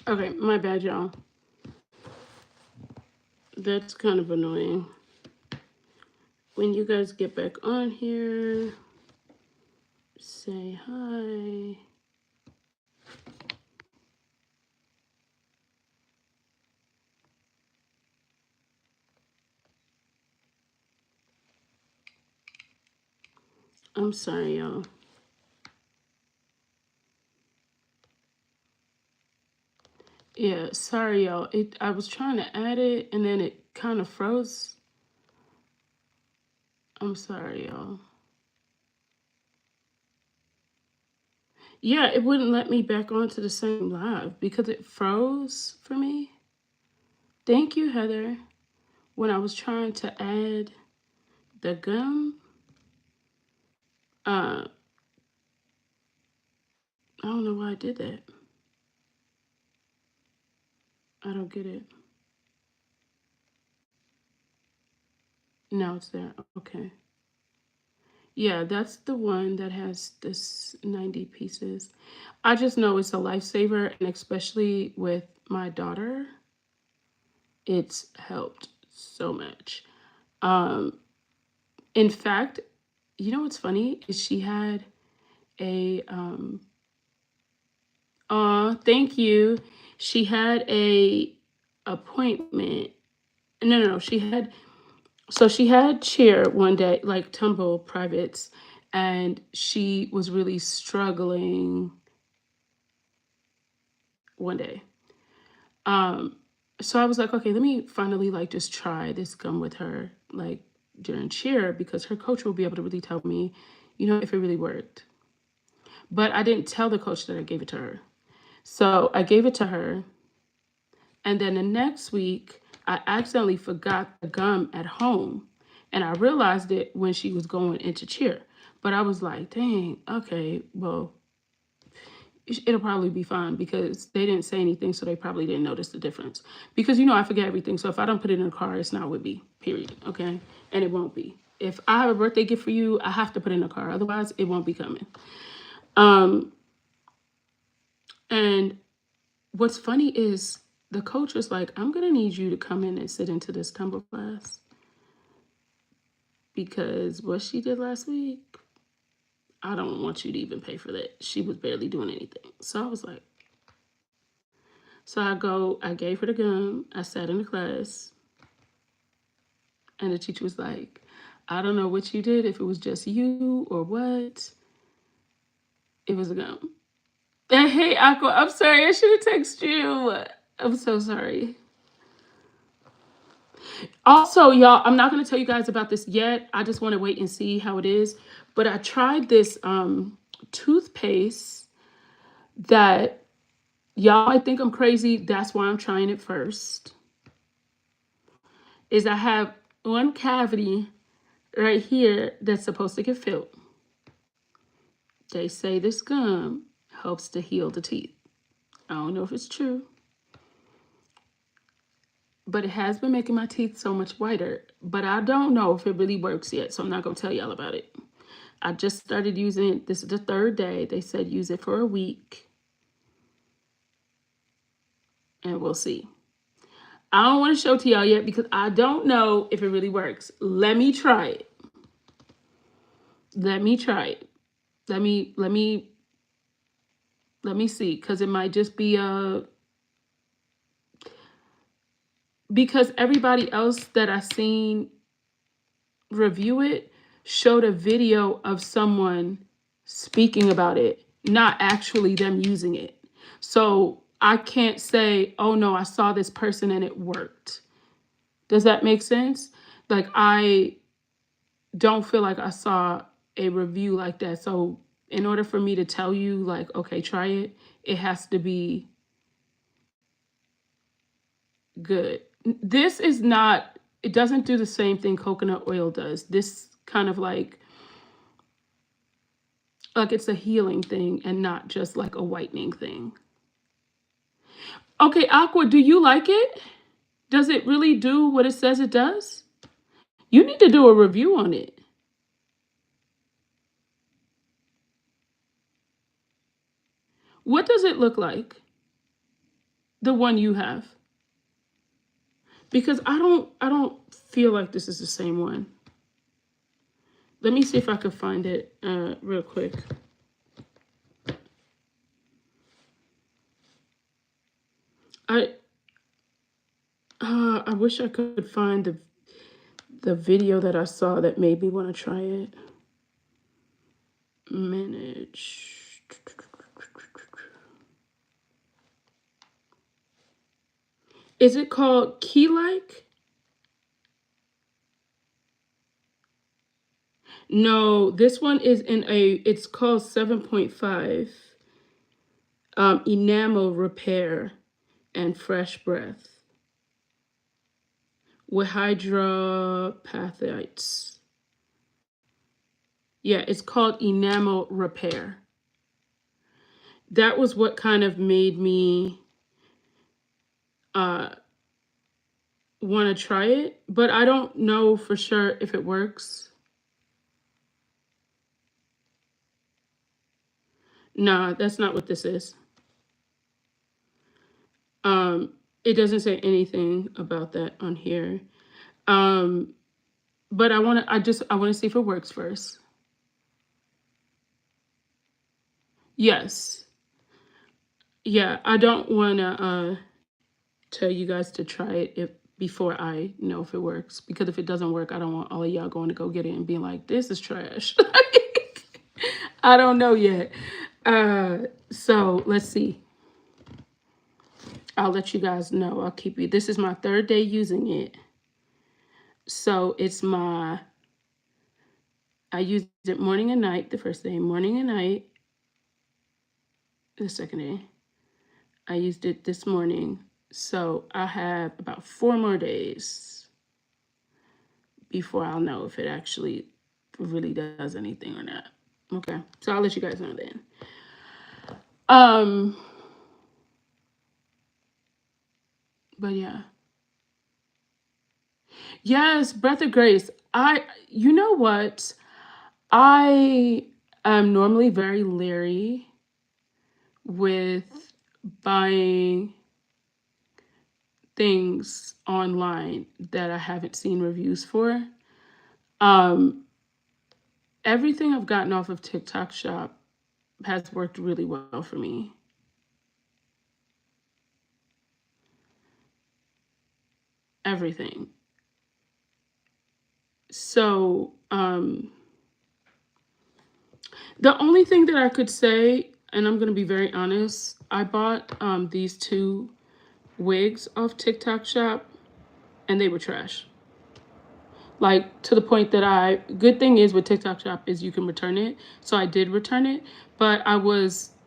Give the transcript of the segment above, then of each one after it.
Okay, my bad, y'all. That's kind of annoying. When you guys get back on here, say hi. I'm sorry, y'all. Yeah, sorry, y'all. I was trying to add it and then it kind of froze. I'm sorry, y'all. Yeah, it wouldn't let me back onto the same live because it froze for me. Thank you, Heather. When I was trying to add the gum, uh, I don't know why I did that. I don't get it. Now it's there. Okay. Yeah, that's the one that has this 90 pieces. I just know it's a lifesaver, and especially with my daughter, it's helped so much. Um, in fact, you know what's funny is she had a thank you. She had a appointment. No. She had cheer one day, like tumble privates, and she was really struggling one day. Um, so I was like, okay, let me finally like just try this gum with her, like during cheer, because her coach will be able to really tell me, if it really worked. But I didn't tell the coach that I gave it to her. So I gave it to her, and then the next week I accidentally forgot the gum at home, and I realized it when she was going into cheer. But I was like, dang, okay, well, it'll probably be fine because they didn't say anything, so they probably didn't notice the difference. Because I forget everything, so if I don't put it in the car, it's not with me. Period. Okay, and it won't be. If I have a birthday gift for you, I have to put it in the car. Otherwise, it won't be coming. Um, and what's funny is the coach was like, "I'm gonna need you to come in and sit into this tumble class because what she did last week, I don't want you to even pay for that. She was barely doing anything." So I was like, so I gave her the gum, I sat in the class, and the teacher was like, I don't know what you did, if it was just you or what. It was a gum. And hey, Aqua, I'm sorry. I should have texted you. I'm so sorry. Also, y'all, I'm not going to tell you guys about this yet. I just want to wait and see how it is. But I tried this toothpaste that y'all might think I'm crazy. That's why I'm trying it first. Is I have one cavity right here that's supposed to get filled. They say this gum helps to heal the teeth. I don't know if it's true, but it has been making my teeth so much whiter. But I don't know if it really works yet, so I'm not going to tell y'all about it. I just started using it. This is the third day. They said use it for a week, and we'll see. I don't want to show to y'all yet because I don't know if it really works. Let me try it. Let me try it. Let me see, because it might just be because everybody else that I seen review it showed a video of someone speaking about it, not actually them using it. So I can't say, oh no, I saw this person and it worked. Does that make sense? Like, I don't feel like I saw a review like that. So in order for me to tell you, like, okay, try it, it has to be good. This is not, it doesn't do the same thing coconut oil does. This kind of like it's a healing thing and not just like a whitening thing. Okay, Aqua, do you like it? Does it really do what it says it does? You need to do a review on it. What does it look like? The one you have. Because I don't feel like this is the same one. Let me see if I can find it real quick. I I wish I could find the video that I saw that made me want to try it. Manage. Is it called Key Like? No, this one is in it's called 7.5 enamel repair and fresh breath with hydropathites. Yeah, it's called enamel repair. That was what kind of made me uh, want to try it, but I don't know for sure if it works. Nah, that's not what this is. It doesn't say anything about that on here. Um, but I want to see if it works first. Yes. Yeah, I don't want to tell you guys to try it before I know if it works, because if it doesn't work, I don't want all of y'all going to go get it and being like, this is trash. I don't know yet. So let's see. I'll let you guys know. I'll keep you. This is my third day using it. So I used it morning and night the first day, morning and night the second day. I used it this morning. So I have about 4 more days before I'll know if it actually really does anything or not. Okay. So I'll let you guys know then. But yeah. Yes, Breath of Grace. You know what? I am normally very leery with buying things online that I haven't seen reviews for. Everything I've gotten off of TikTok Shop has worked really well for me. Everything. So, the only thing that I could say, and I'm going to be very honest, I bought these 2 wigs off TikTok Shop and they were trash. Like, to the point that good thing is with TikTok Shop is you can return it. So I did return it, but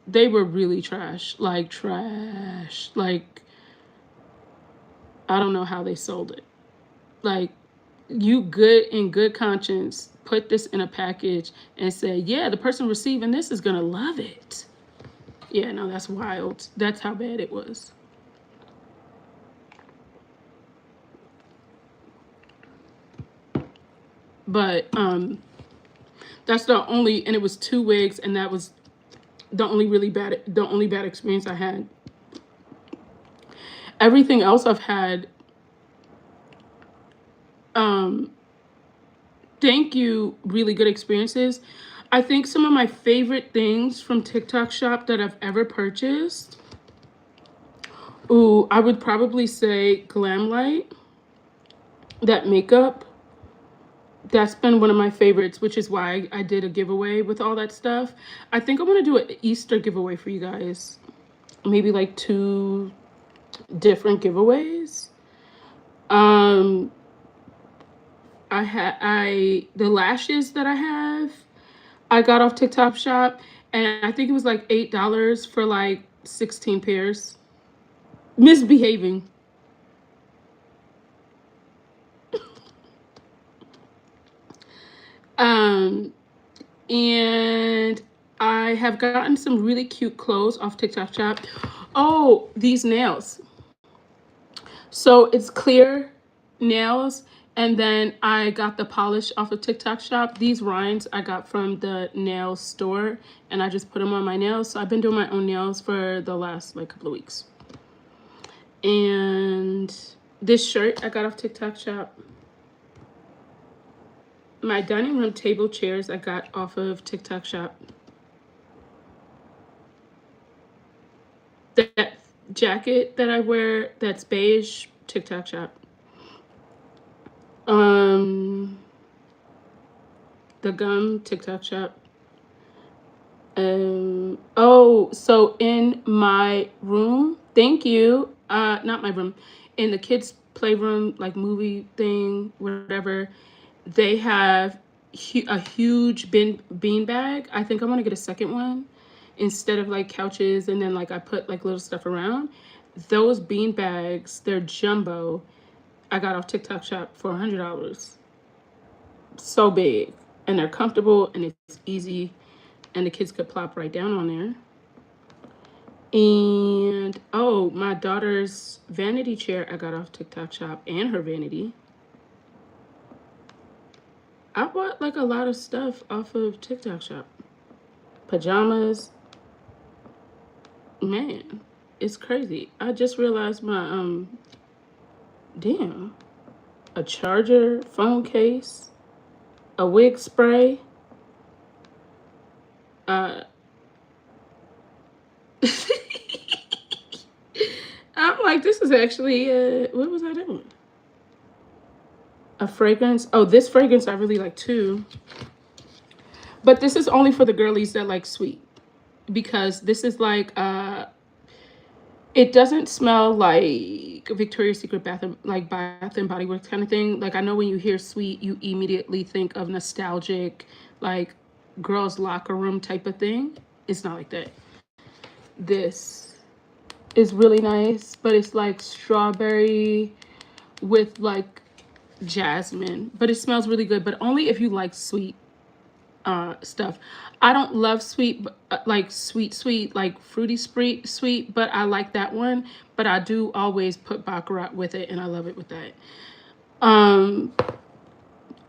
they were really trash. Like, trash. Like, I don't know how they sold it. Like, you in good conscience put this in a package and say, yeah, the person receiving this is gonna love it. Yeah, no, that's wild. That's how bad it was. But that's and it was 2 wigs, and that was the only bad experience I had. Everything else I've had, thank you, really good experiences. I think some of my favorite things from TikTok Shop that I've ever purchased, I would probably say Glam Light, that makeup. That's been one of my favorites, which is why I did a giveaway with all that stuff. I think I'm going to do an Easter giveaway for you guys. Maybe like 2 different giveaways. The lashes that I have, I got off TikTok Shop, and I think it was like $8 for like 16 pairs. Misbehaving. And I have gotten some really cute clothes off TikTok Shop. Oh, these nails. So it's clear nails, and then I got the polish off of TikTok Shop. These rinds I got from the nail store, and I just put them on my nails. So I've been doing my own nails for the last like couple of weeks. And this shirt I got off TikTok shop. My dining room table chairs I got off of TikTok shop. That jacket that I wear that's beige, TikTok shop. The gum, TikTok shop. Oh, so in my room, thank you. Not my room, in the kids' playroom, like movie thing, whatever. They have a huge bean bag. I think I want to get a second one instead of like couches and then like I put like little stuff around. Those bean bags, they're jumbo. I got off TikTok shop for $100. So big, and they're comfortable and it's easy, and the kids could plop right down on there. And oh, my daughter's vanity chair I got off TikTok shop, and her vanity. I bought like a lot of stuff off of TikTok shop. Pajamas. Man, it's crazy. I just realized my damn, a charger, phone case, a wig spray. Uh I'm like, this is actually what was I doing? A fragrance. Oh, this fragrance I really like too. But this is only for the girlies that like sweet, because this is like it doesn't smell like Victoria's Secret Bath and Body Works kind of thing. Like I know when you hear sweet, you immediately think of nostalgic, like girls' locker room type of thing. It's not like that. This is really nice, but it's like strawberry with like jasmine, but it smells really good. But only if you like sweet stuff. I don't love sweet, like sweet, like fruity sweet, but I like that one. But I do always put baccarat with it, and I love it with that. Um,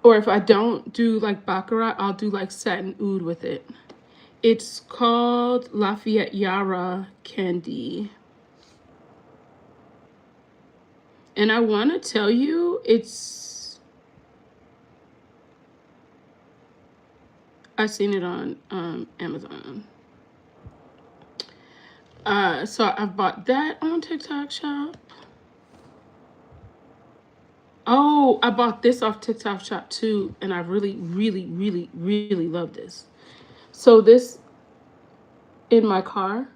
or if I don't do like baccarat, I'll do like satin oud with it. It's called Lafayette Yara Candy. And I want to tell you, I seen it on Amazon. So I've bought that on TikTok shop. Oh, I bought this off TikTok shop too, and I really love this. So this in my car.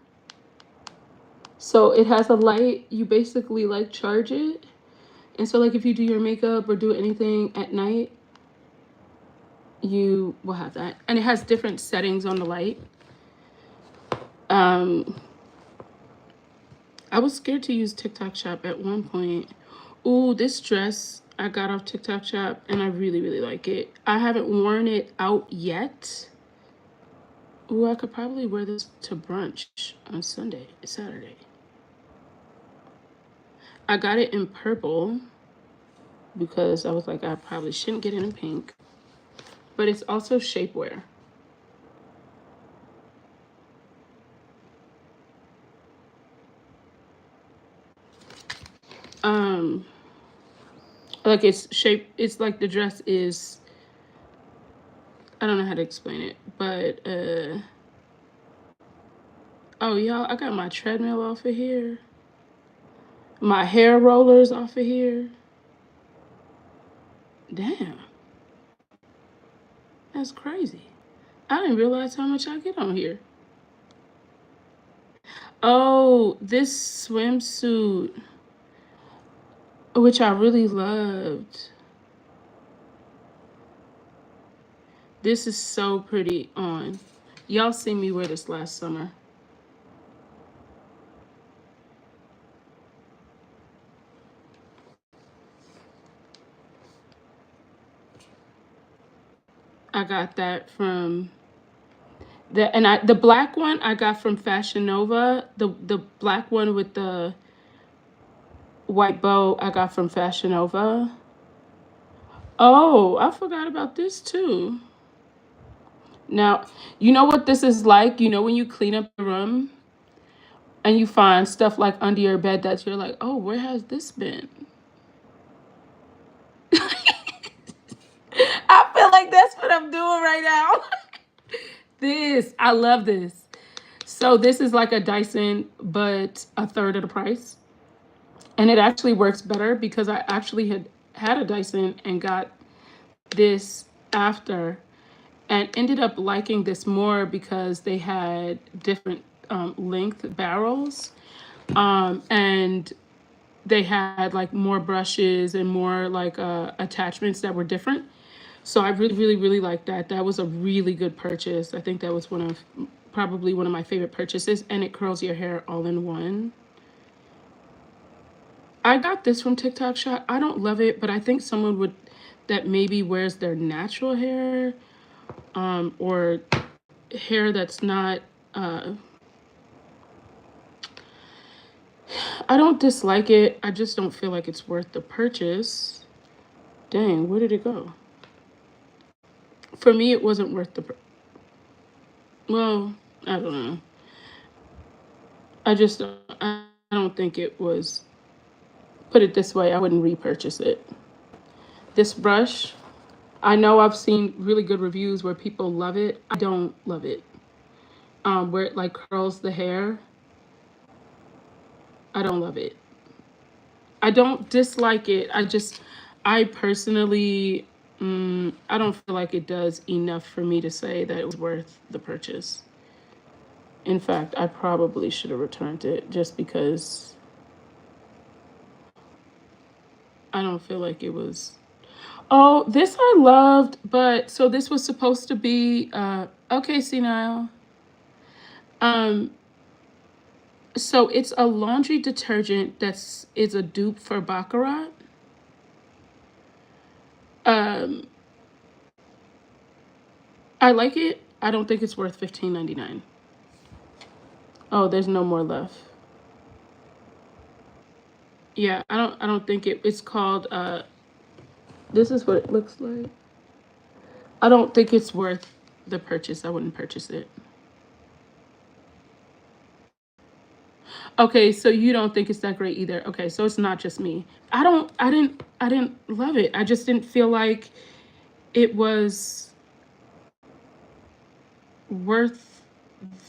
So it has a light. You basically like charge it, and so like if you do your makeup or do anything at night, you will have that, and it has different settings on the light. Um, I was scared to use TikTok shop at one point. Ooh, this dress I got off TikTok shop and I really like it. I haven't worn it out yet. Ooh, I could probably wear this to brunch on Saturday. I got it in purple because I was like, I probably shouldn't get it in pink. But it's also shapewear. Um, like it's like the dress is, I don't know how to explain it, but oh y'all, I got my treadmill off of here. My hair rollers off of here. Damn, that's crazy. I didn't realize how much I get on here. Oh, this swimsuit, which I really loved. This is so pretty on. Y'all seen me wear this last summer. I got that from the black one I got from Fashion Nova. The black one with the white bow I got from Fashion Nova. Oh, I forgot about this too. Now, you know what this is like? You know when you clean up the room And you find stuff like under your bed that you're like, oh, where has this been? I feel like that's what I'm doing right now. This, I love this. So this is like a Dyson, but a third of the price. And it actually works better because I actually had a Dyson and got this after and ended up liking this more because they had different length barrels, and they had like more brushes and more like attachments that were different. So I really, really, really liked that. That was a really good purchase. I think that was probably one of my favorite purchases, and it curls your hair all in one. I got this from TikTok Shop. I don't love it, but I think someone would that maybe wears their natural hair, or hair that's not. Uh, I don't dislike it. I just don't feel like it's worth the purchase. Dang, where did it go? For me, it wasn't worth well, I don't know. I just I don't think it was. Put it this way, I wouldn't repurchase it. This brush, I know I've seen really good reviews where people love it. I don't love it. Where it like curls the hair. I don't love it. I don't dislike it. I personally, I don't feel like it does enough for me to say that it was worth the purchase. In fact, I probably should have returned it just because I don't feel like it was. Oh, this I loved, but so this was supposed to be okay, senile. Um, so it's a laundry detergent that's is a dupe for Baccarat. Um, I like it. I don't think it's worth $15.99. Oh, there's no more left. Yeah, I don't think it's called this is what it looks like. I don't think it's worth the purchase. I wouldn't purchase it. Okay, so you don't think it's that great either. Okay, so it's not just me. I didn't love it. I just didn't feel like it was worth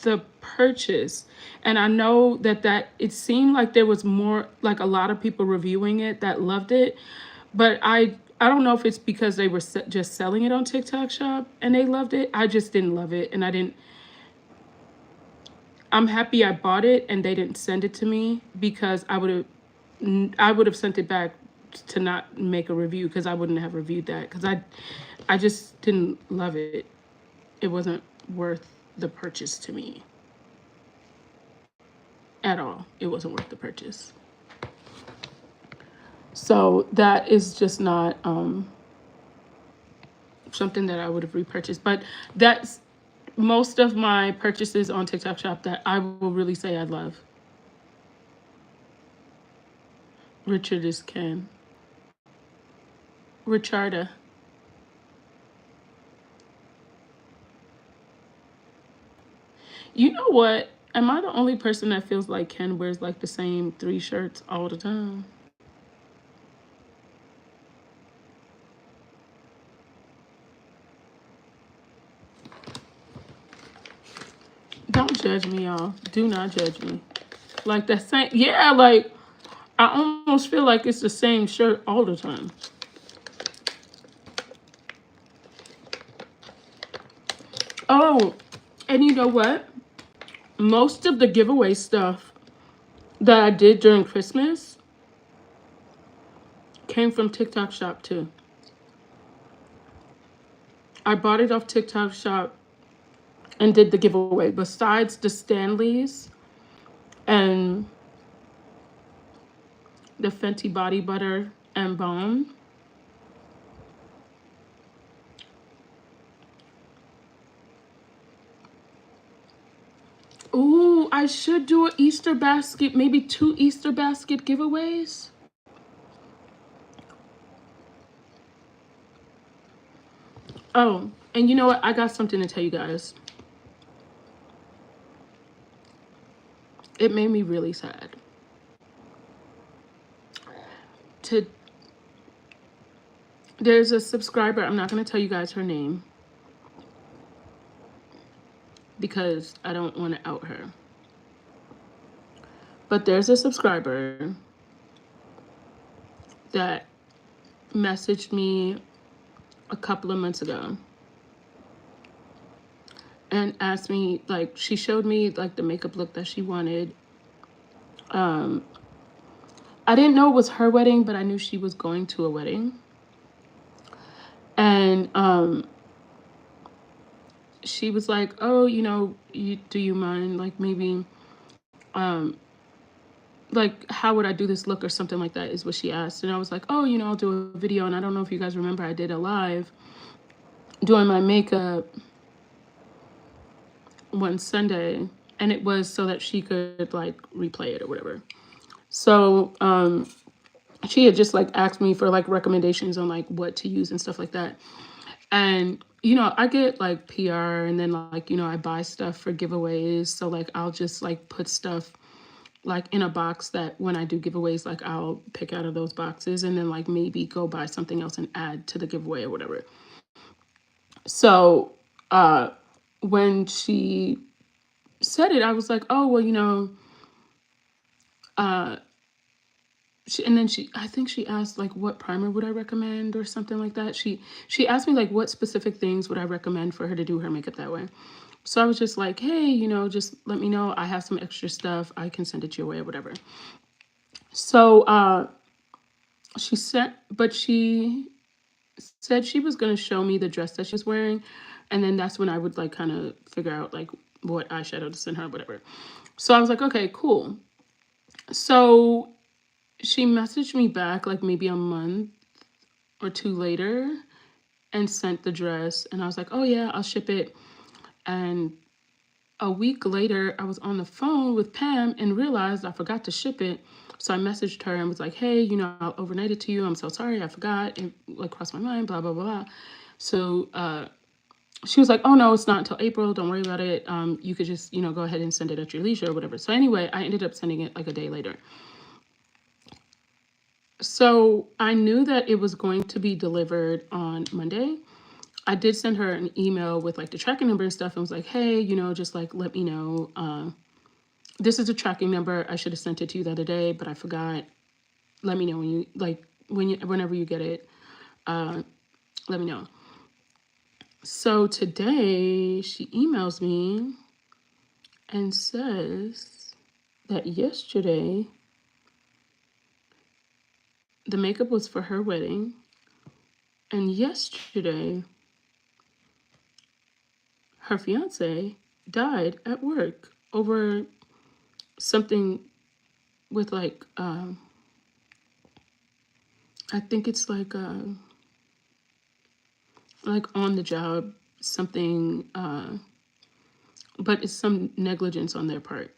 the purchase. And I know that it seemed like there was more, like a lot of people reviewing it that loved it, but I don't know if it's because they were just selling it on TikTok Shop and they loved it. I just didn't love it, and I'm happy I bought it and they didn't send it to me because I would have sent it back to not make a review because I wouldn't have reviewed that because I just didn't love it. It wasn't worth the purchase to me at all. It wasn't worth the purchase. So that is just not something that I would have repurchased. But that's most of my purchases on TikTok Shop that I will really say I love. Richard is Ken. Richarda. You know what? Am I the only person that feels like Ken wears like the same three shirts all the time? Don't judge me, y'all. Do not judge me. Like that same, yeah, like I almost feel like it's the same shirt all the time. Oh, and you know what? Most of the giveaway stuff that I did during Christmas came from TikTok Shop too. I bought it off TikTok Shop and did the giveaway. Besides the Stanleys and the Fenty body butter and balm. Ooh, I should do an Easter basket, maybe 2 Easter basket giveaways. Oh, and you know what? I got something to tell you guys. it made me really sad. To There's a subscriber, I'm not going to tell you guys her name because I don't want to out her. But there's a subscriber that messaged me a couple of months ago and asked me, like, she showed me like the makeup look that she wanted. I didn't know it was her wedding, but I knew she was going to a wedding. And she was like, oh, do you mind, like, maybe like, how would I do this look or something like that is what she asked. And I was like, oh, I'll do a video. And I don't know if you guys remember, I did a live doing my makeup one Sunday, and it was so that she could like replay it or whatever. So she had just like asked me for like recommendations on like what to use and stuff like that. And I get like PR, and then like I buy stuff for giveaways. So like I'll just like put stuff like in a box that when I do giveaways, like I'll pick out of those boxes and then like maybe go buy something else and add to the giveaway or whatever. So when she said it, I was like, oh, well, and then I think she asked like what primer would I recommend or something like that. She asked me like what specific things would I recommend for her to do her makeup that way. So I was just like, hey, just let me know. I have some extra stuff. I can send it your way or whatever. So she said she was going to show me the dress that she was wearing. And then that's when I would like kind of figure out like what eyeshadow to send her or whatever. So I was like, okay, cool. So she messaged me back like maybe a month or two later and sent the dress. And I was like, oh yeah, I'll ship it. And a week later, I was on the phone with Pam and realized I forgot to ship it. So I messaged her and was like, hey, I'll overnight it to you. I'm so sorry. I forgot. It like crossed my mind, blah, blah, blah. So she was like, oh, no, it's not until April. Don't worry about it. You could just, go ahead and send it at your leisure or whatever. So anyway, I ended up sending it like a day later. So I knew that it was going to be delivered on Monday. I did send her an email with like the tracking number and stuff and was like, hey, just like let me know. This is a tracking number. I should have sent it to you the other day, but I forgot. Let me know when you like whenever you get it. Let me know. So today she emails me and says that yesterday the makeup was for her wedding, and yesterday her fiance died at work over something with like I think it's like on the job something, but it's some negligence on their part.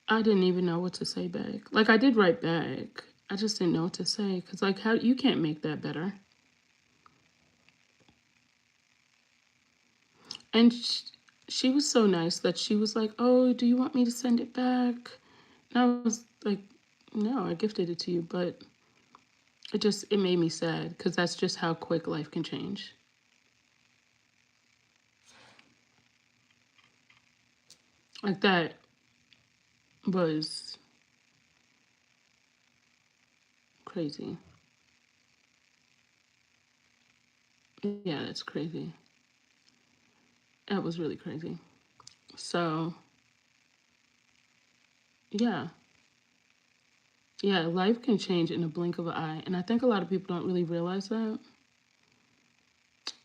I didn't even know what to say back. Like I did write back. I just didn't know what to say because like how you can't make that better. And she was so nice that she was like, oh, do you want me to send it back? And I was like, no, I gifted it to you, but it made me sad because that's just how quick life can change. Like that was crazy. Yeah, that's crazy. That was really crazy. So, yeah. Yeah, life can change in a blink of an eye. And I think a lot of people don't really realize that.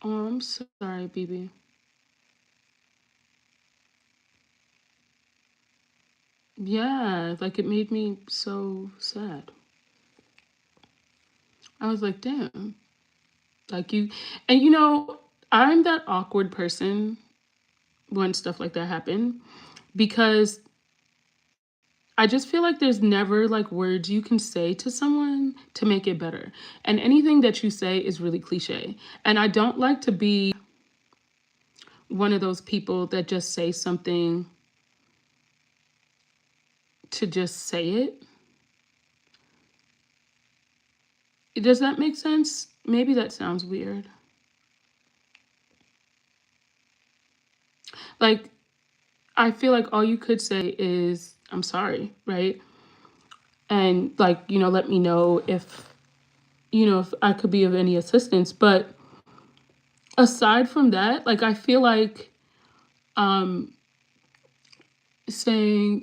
Oh, I'm sorry, BB. Yeah, like it made me so sad. I was like, damn. Like and I'm that awkward person when stuff like that happen because I just feel like there's never like words you can say to someone to make it better. And anything that you say is really cliche. And I don't like to be one of those people that just say something to just say it. Does that make sense? Maybe that sounds weird. Like, I feel like all you could say is, I'm sorry, right? And, like, let me know if I could be of any assistance. But aside from that, like, I feel like um, saying,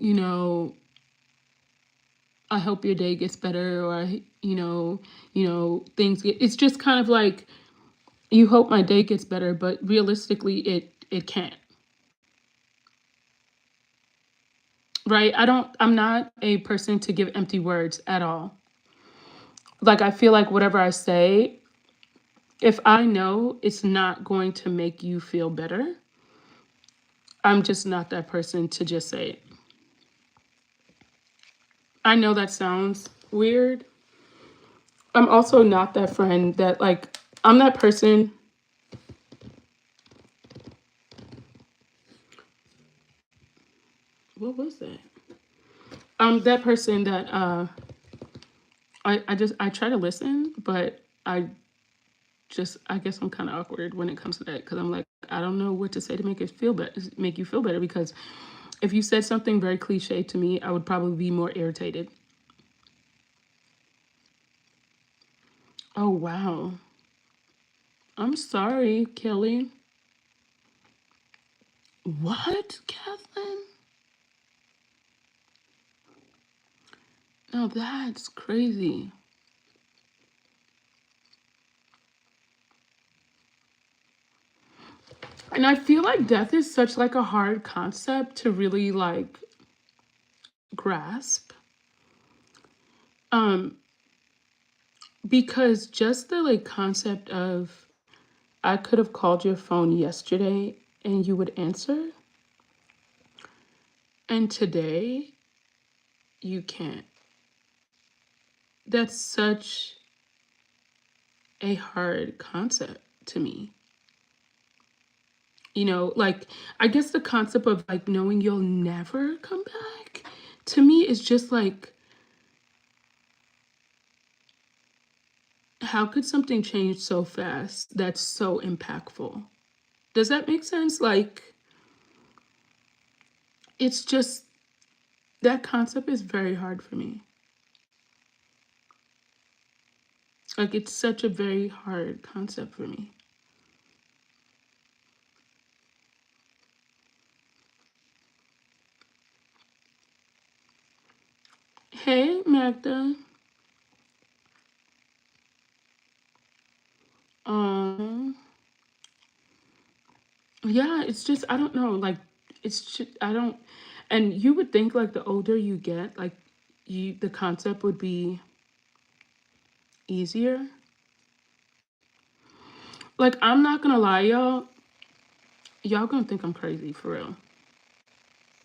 I hope your day gets better, or things get. It's just kind of like you hope my day gets better, but realistically, it can't. Right? I'm not a person to give empty words at all. Like, I feel like whatever I say, if I know it's not going to make you feel better, I'm just not that person to just say it. I know that sounds weird. I'm also not that friend that, like, I'm that person. What was that? I'm that person that I try to listen, but I guess I'm kind of awkward when it comes to that, because I'm like, I don't know what to say to make you feel better, because if you said something very cliche to me, I would probably be more irritated. Oh, wow. I'm sorry, Kelly. What, Kathleen? No, that's crazy. And I feel like death is such like a hard concept to really like grasp. Um, because just the like concept of I could have called your phone yesterday and you would answer, and today you can't. That's such a hard concept to me. Like, I guess the concept of like knowing you'll never come back to me is just like, how could something change so fast that's so impactful? Does that make sense? Like, it's just that concept is very hard for me. Like, it's such a very hard concept for me. Hey, Magda. Um, yeah, it's just, I don't know. Like, it's just, I don't, and you would think like the older you get, like, the concept would be easier. Like, I'm not gonna lie, y'all gonna think I'm crazy for real.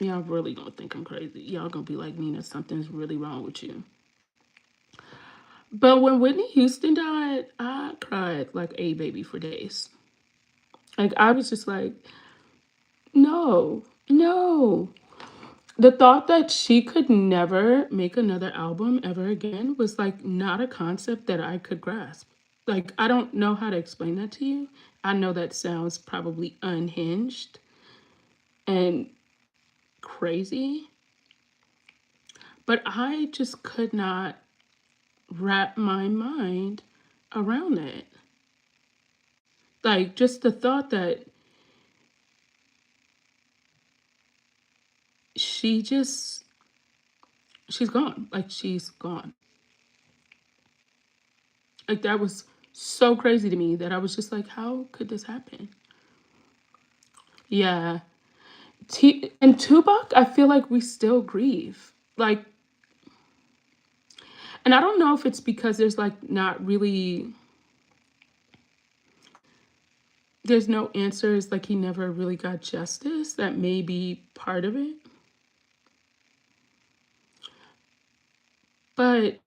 Y'all really gonna think I'm crazy. Y'all gonna be like, Nina, something's really wrong with you. But when Whitney Houston died, I cried like a baby for days. Like, I was just like, no, no. The thought that she could never make another album ever again was like not a concept that I could grasp. Like, I don't know how to explain that to you. I know that sounds probably unhinged and crazy, but I just could not wrap my mind around that. Like, just the thought that she just, she's gone. Like, she's gone. Like, that was so crazy to me that I was just like, how could this happen? Yeah. And Tupac, I feel like we still grieve. Like, and I don't know if it's because there's like not really, there's no answers, like he never really got justice. That may be part of it. But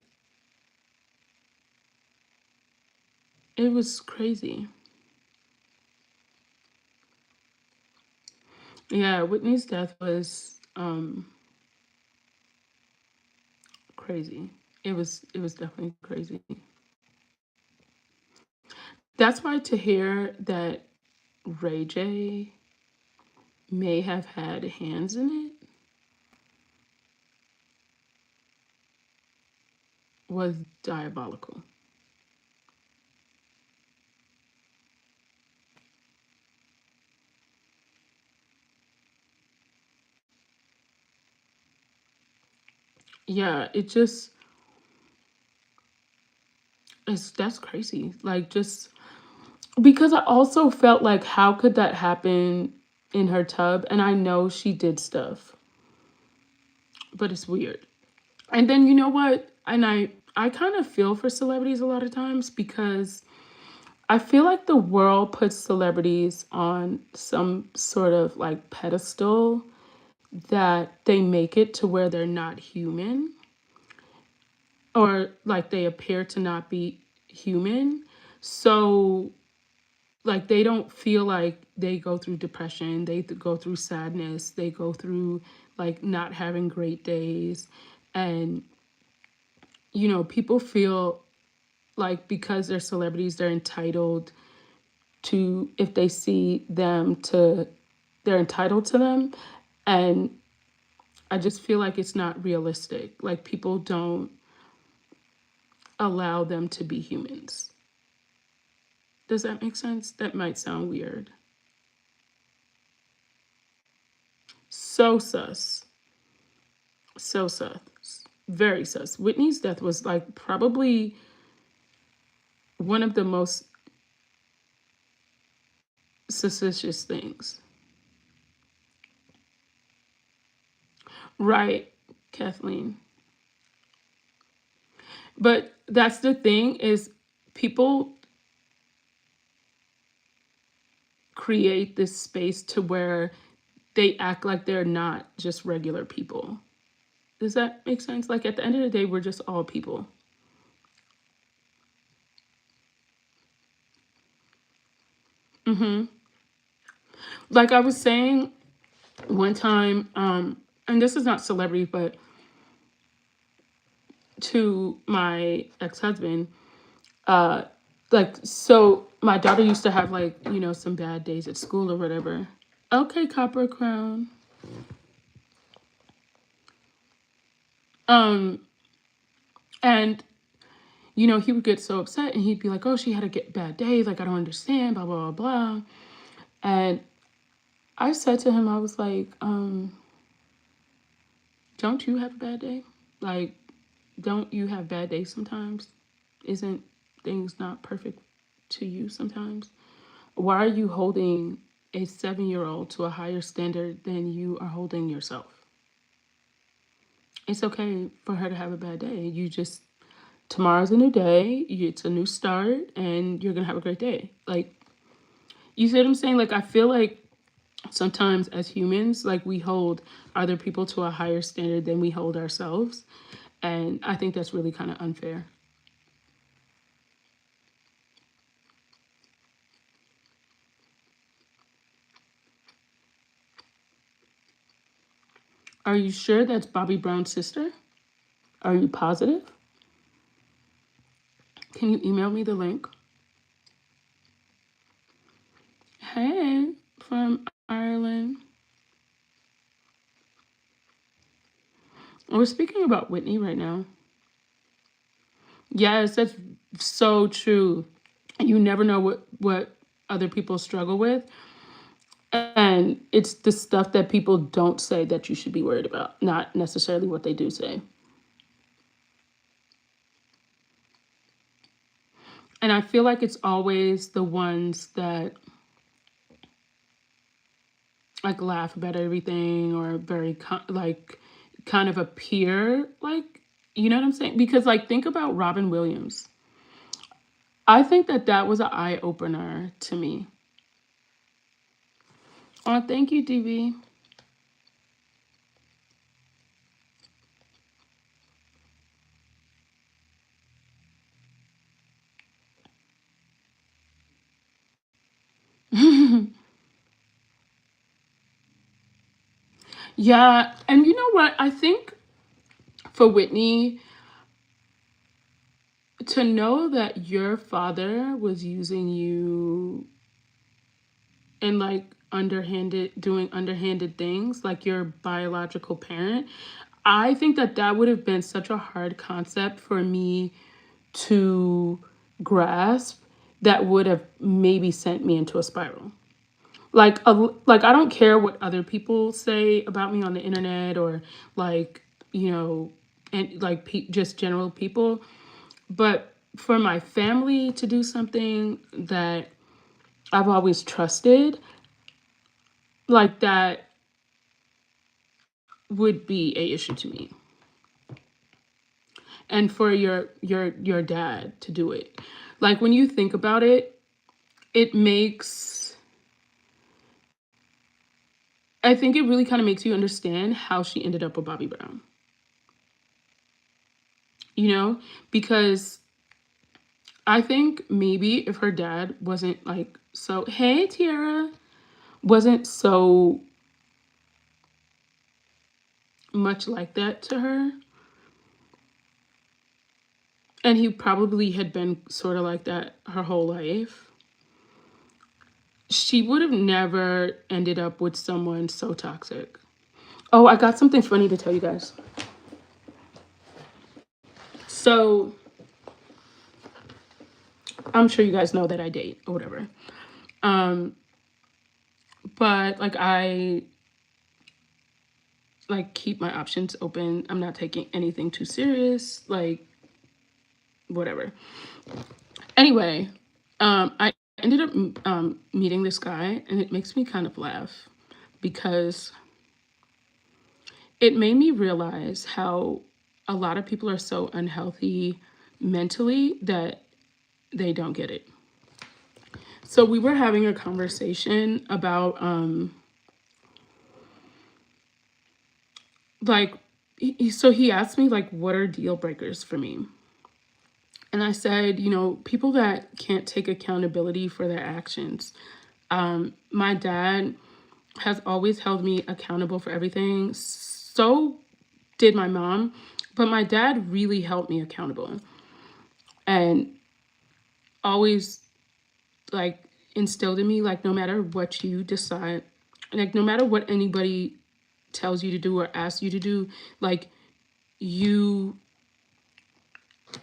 it was crazy. Yeah, Whitney's death was crazy. It was definitely crazy. That's why to hear that Ray J may have had hands in it was diabolical. Yeah, it just it's that's crazy. Like just because I also felt like how could that happen in her tub? And I know she did stuff, but it's weird. And then you know what? And I kind of feel for celebrities a lot of times because I feel like the world puts celebrities on some sort of like pedestal that they make it to where they're not human or like they appear to not be human. So like they don't feel like they go through depression, they go through sadness, they go through like not having great days. And people feel like because they're celebrities, they're entitled to if they see them to they're entitled to them. And I just feel like it's not realistic. Like people don't allow them to be humans. Does that make sense? That might sound weird. So sus. So sus. Very sus. Whitney's death was like probably one of the most suspicious things. Right, Kathleen. But that's the thing is people create this space to where they act like they're not just regular people. Does that make sense? Like at the end of the day, we're just all people. Like I was saying one time, and this is not celebrity, but to my ex-husband, uh, like so my daughter used to have like, some bad days at school or whatever. Okay, Copper Crown. Um, and he would get so upset and he'd be like, "Oh, she had a bad day. Like, I don't understand, blah, blah, blah, blah." And I said to him, I was like, don't you have a bad day? Like, don't you have bad days sometimes? Isn't things not perfect to you sometimes? Why are you holding a 7-year-old to a higher standard than you are holding yourself? It's okay for her to have a bad day. Tomorrow's a new day, it's a new start, and you're gonna have a great day. Like, you see what I'm saying? Like, I feel like sometimes as humans, like, we hold other people to a higher standard than we hold ourselves. And I think that's really kind of unfair. Are you sure that's Bobby Brown's sister? Are you positive? Can you email me the link? Hey, from Ireland. We're speaking about Whitney right now. Yes, that's so true. You never know what other people struggle with. And it's the stuff that people don't say that you should be worried about, not necessarily what they do say. And I feel like it's always the ones that like laugh about everything or very like kind of appear like, you know what I'm saying? Because like think about Robin Williams. I think that was an eye opener to me. Oh, thank you, DB. Yeah, and you know what? I think for Whitney to know that your father was using you and like underhanded doing underhanded things like your biological parent, I think that that would have been such a hard concept for me to grasp, that would have maybe sent me into a spiral. Like I don't care what other people say about me on the internet, or like, you know, and like just general people, but for my family to do something that I've always trusted, like that would be a issue to me. And for your dad to do it, like when you think about it, it makes, I think it really kind of makes you understand how she ended up with Bobby Brown. You know, because I think maybe if her dad wasn't like so, hey Tiara, wasn't so much like that to her, and he probably had been sort of like that her whole life, she would have never ended up with someone so toxic. Oh, I got something funny to tell you guys. So I'm sure you guys know that I date or whatever. Um, but like I like keep my options open. I'm not taking anything too serious, like whatever. Anyway, I ended up meeting this guy, and it makes me kind of laugh because it made me realize how a lot of people are so unhealthy mentally that they don't get it. So we were having a conversation about like so he asked me like what are deal breakers for me. And I said, you know, people that can't take accountability for their actions. My dad has always held me accountable for everything. So did my mom, but my dad really held me accountable and always like instilled in me like no matter what you decide, like no matter what anybody tells you to do or asks you to do, like you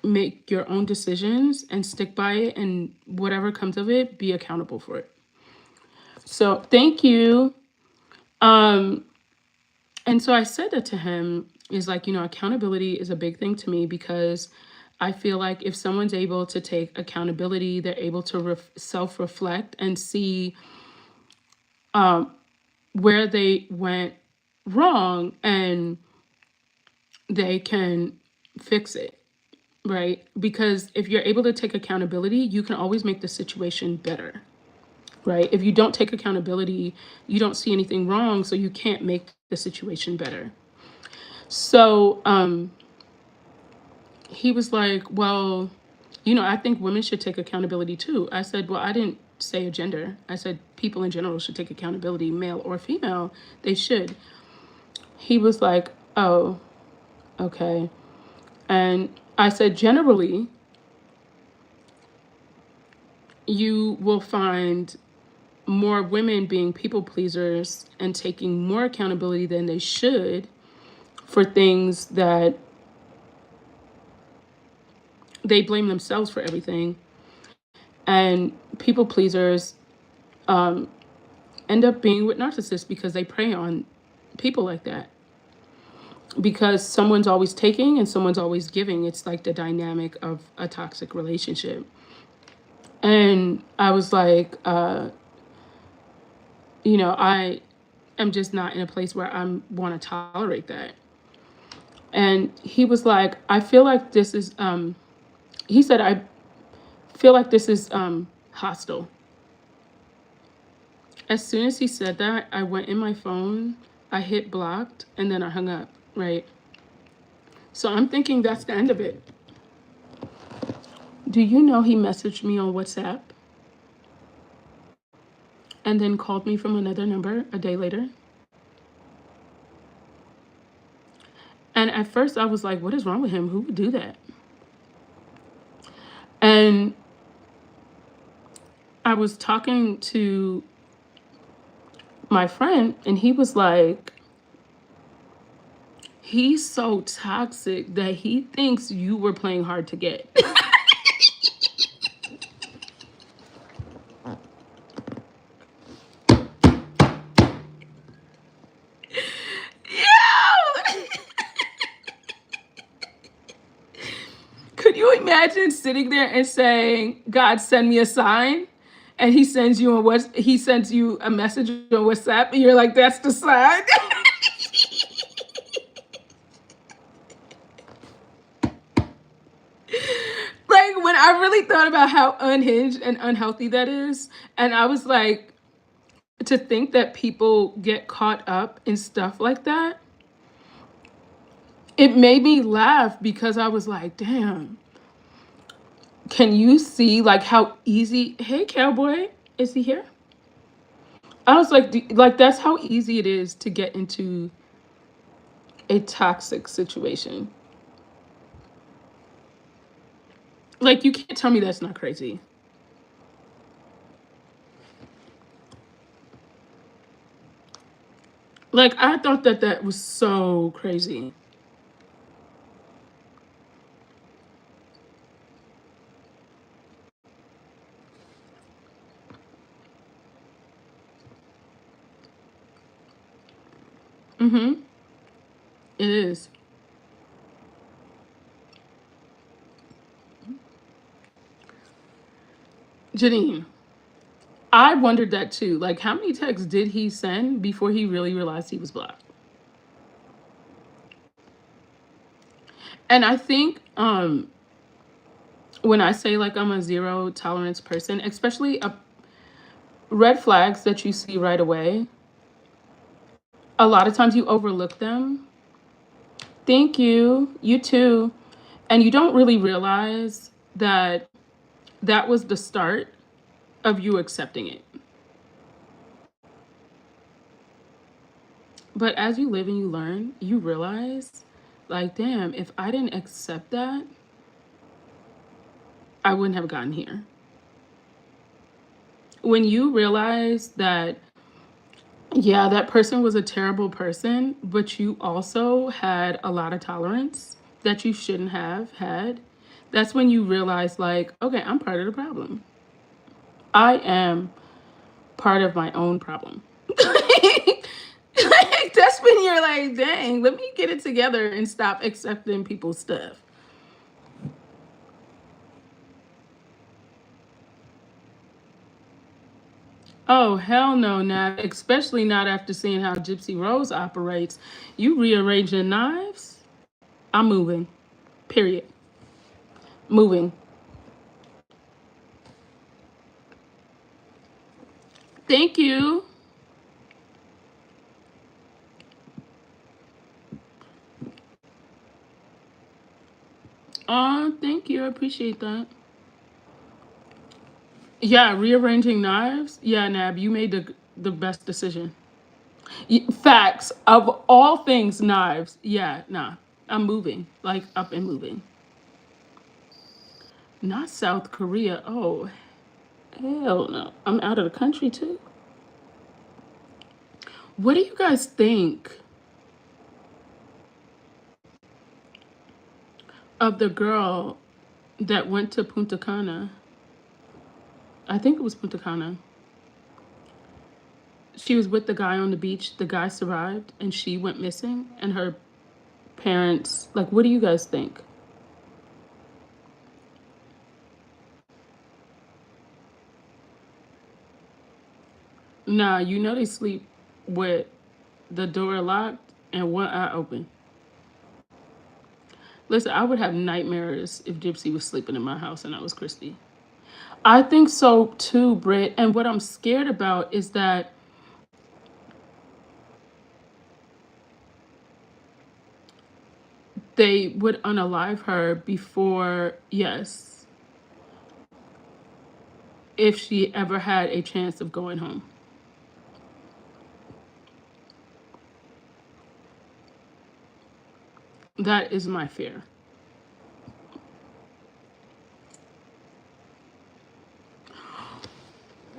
make your own decisions and stick by it, and whatever comes of it, be accountable for it. So thank you. Um, and so I said that to him, is like, you know, accountability is a big thing to me because I feel like if someone's able to take accountability, they're able to self reflect and see where they went wrong, and they can fix it, right? Because if you're able to take accountability, you can always make the situation better, right? If you don't take accountability, you don't see anything wrong, so you can't make the situation better. So he was like, well, you know, I think women should take accountability too. I said, well, I didn't say a gender. I said people in general should take accountability, male or female, they should. He was like, oh, okay. And I said, generally, you will find more women being people pleasers and taking more accountability than they should for things that they blame themselves for everything. And people pleasers end up being with narcissists because they prey on people like that. Because someone's always taking and someone's always giving. It's like the dynamic of a toxic relationship. And I was like, you know, I am just not in a place where I want to tolerate that. And he was like, I feel like this is, he said, I feel like this is hostile. As soon as he said that, I went in my phone, I hit blocked, and then I hung up, right? So I'm thinking that's the end of it. Do you know he messaged me on WhatsApp and then called me from another number a day later? And at first I was like, what is wrong with him? Who would do that? And I was talking to my friend, and he was like, he's so toxic that he thinks you were playing hard to get. Yo! Could you imagine sitting there and saying, God, send me a sign? And he sends you a message on WhatsApp, and you're like, that's the sign. Like, when I really thought about how unhinged and unhealthy that is, and I was like, to think that people get caught up in stuff like that, it made me laugh because I was like, damn, can you see like how easy, hey cowboy, is he here? I was like, like that's how easy it is to get into a toxic situation. Like, you can't tell me that's not crazy. Like, I thought that that was so crazy. Mm-hmm. It is. Janine, I wondered that too. Like, how many texts did he send before he really realized he was blocked? And I think when I say like I'm a zero tolerance person, especially red flags that you see right away, a lot of times you overlook them. Thank you. You too. And you don't really realize that that was the start of you accepting it. But as you live and you learn, you realize, like, damn, if I didn't accept that, I wouldn't have gotten here. When you realize that, yeah, that person was a terrible person, but you also had a lot of tolerance that you shouldn't have had, that's when you realize, like, okay, I'm part of the problem. I am part of my own problem. Like, that's when you're like, dang, let me get it together and stop accepting people's stuff. Oh, hell no, not especially not after seeing how Gypsy Rose operates. You rearranging knives? I'm moving. Period. Moving. Thank you. Oh, thank you. I appreciate that. Yeah, rearranging knives. Yeah, Nab, you made the best decision. Facts of all things, knives. Yeah, nah. I'm moving, like up and moving. Not South Korea. Oh, hell no. I'm out of the country too. What do you guys think of the girl that went to Punta Cana? I think it was Punta Cana. She was with the guy on the beach. The guy survived and she went missing. And her parents, like, what do you guys think? Nah, you know they sleep with the door locked and one eye open. Listen, I would have nightmares if Gypsy was sleeping in my house and I was Christy. I think so too, Britt. And what I'm scared about is that they would unalive her before, yes, if she ever had a chance of going home. That is my fear.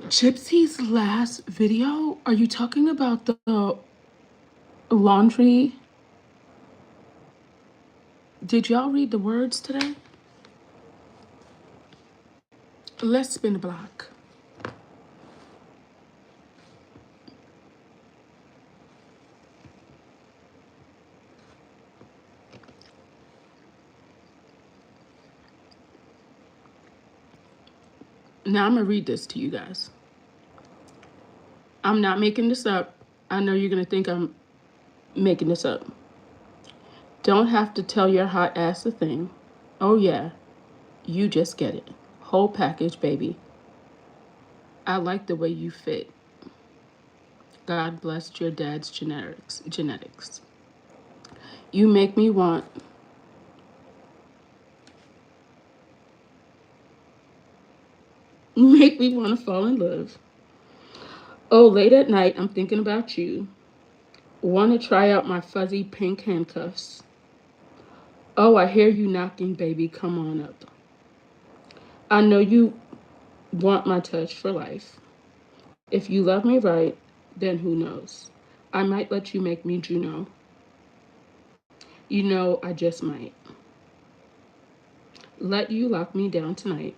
Gypsy's last video? Are you talking about the laundry? Did y'all read the words today? Let's spin the block. Now I'm gonna read this to you guys. I'm not making this up. I know you're gonna think I'm making this up. Don't have to tell your hot ass a thing. Oh yeah, you just get it. Whole package, baby. I like the way you fit. God blessed your dad's genetics. You make me want. You make me want to fall in love. Oh, late at night, I'm thinking about you. Want to try out my fuzzy pink handcuffs. Oh, I hear you knocking, baby. Come on up. I know you want my touch for life. If you love me right, then who knows? I might let you make me Juno. You know, I just might. Let you lock me down tonight.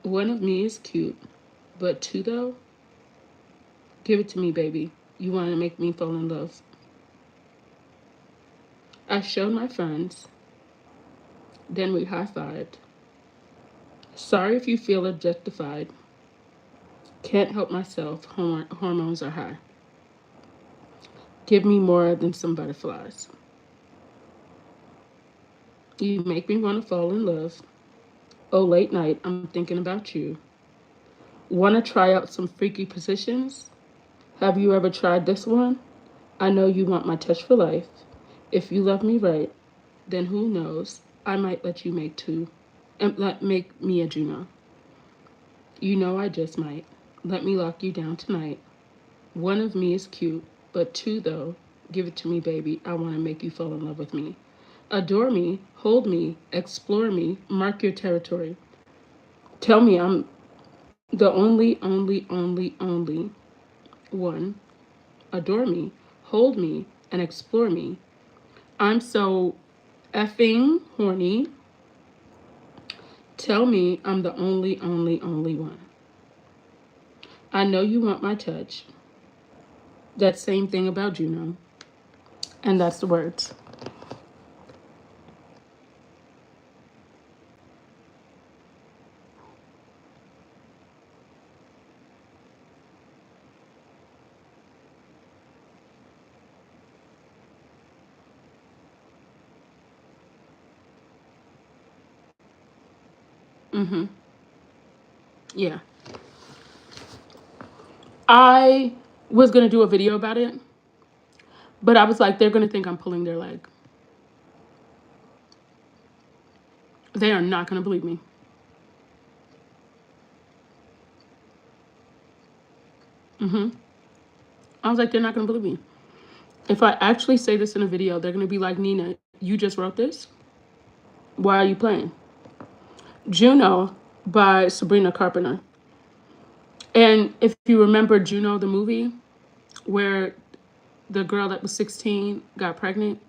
One of me is cute, but two though? Give it to me, baby. You want to make me fall in love. I showed my friends, then we high-fived. Sorry if you feel objectified. Can't help myself, hormones are high. Give me more than some butterflies. You make me want to fall in love. Oh, late night, I'm thinking about you. Want to try out some freaky positions? Have you ever tried this one? I know you want my touch for life. If you love me right, then who knows? I might let you make me a Juno. You know I just might. Let me lock you down tonight. One of me is cute, but two though, give it to me, baby. I want to make you fall in love with me. Adore me, hold me, explore me, mark your territory. Tell me I'm the only one. Adore me, hold me, and explore me. I'm so effing horny. Tell me I'm the only one. I know you want my touch. That same thing about Juno. And that's the words. Mm-hmm. Yeah. I was gonna do a video about it, but I was like, they're gonna think I'm pulling their leg. They are not gonna believe me. Mm-hmm. I was like, they're not gonna believe me. If I actually say this in a video, they're gonna be like, Nina, you just wrote this? Why are you playing? Juno by Sabrina Carpenter. And if you remember Juno, the movie, where the girl that was 16 got pregnant,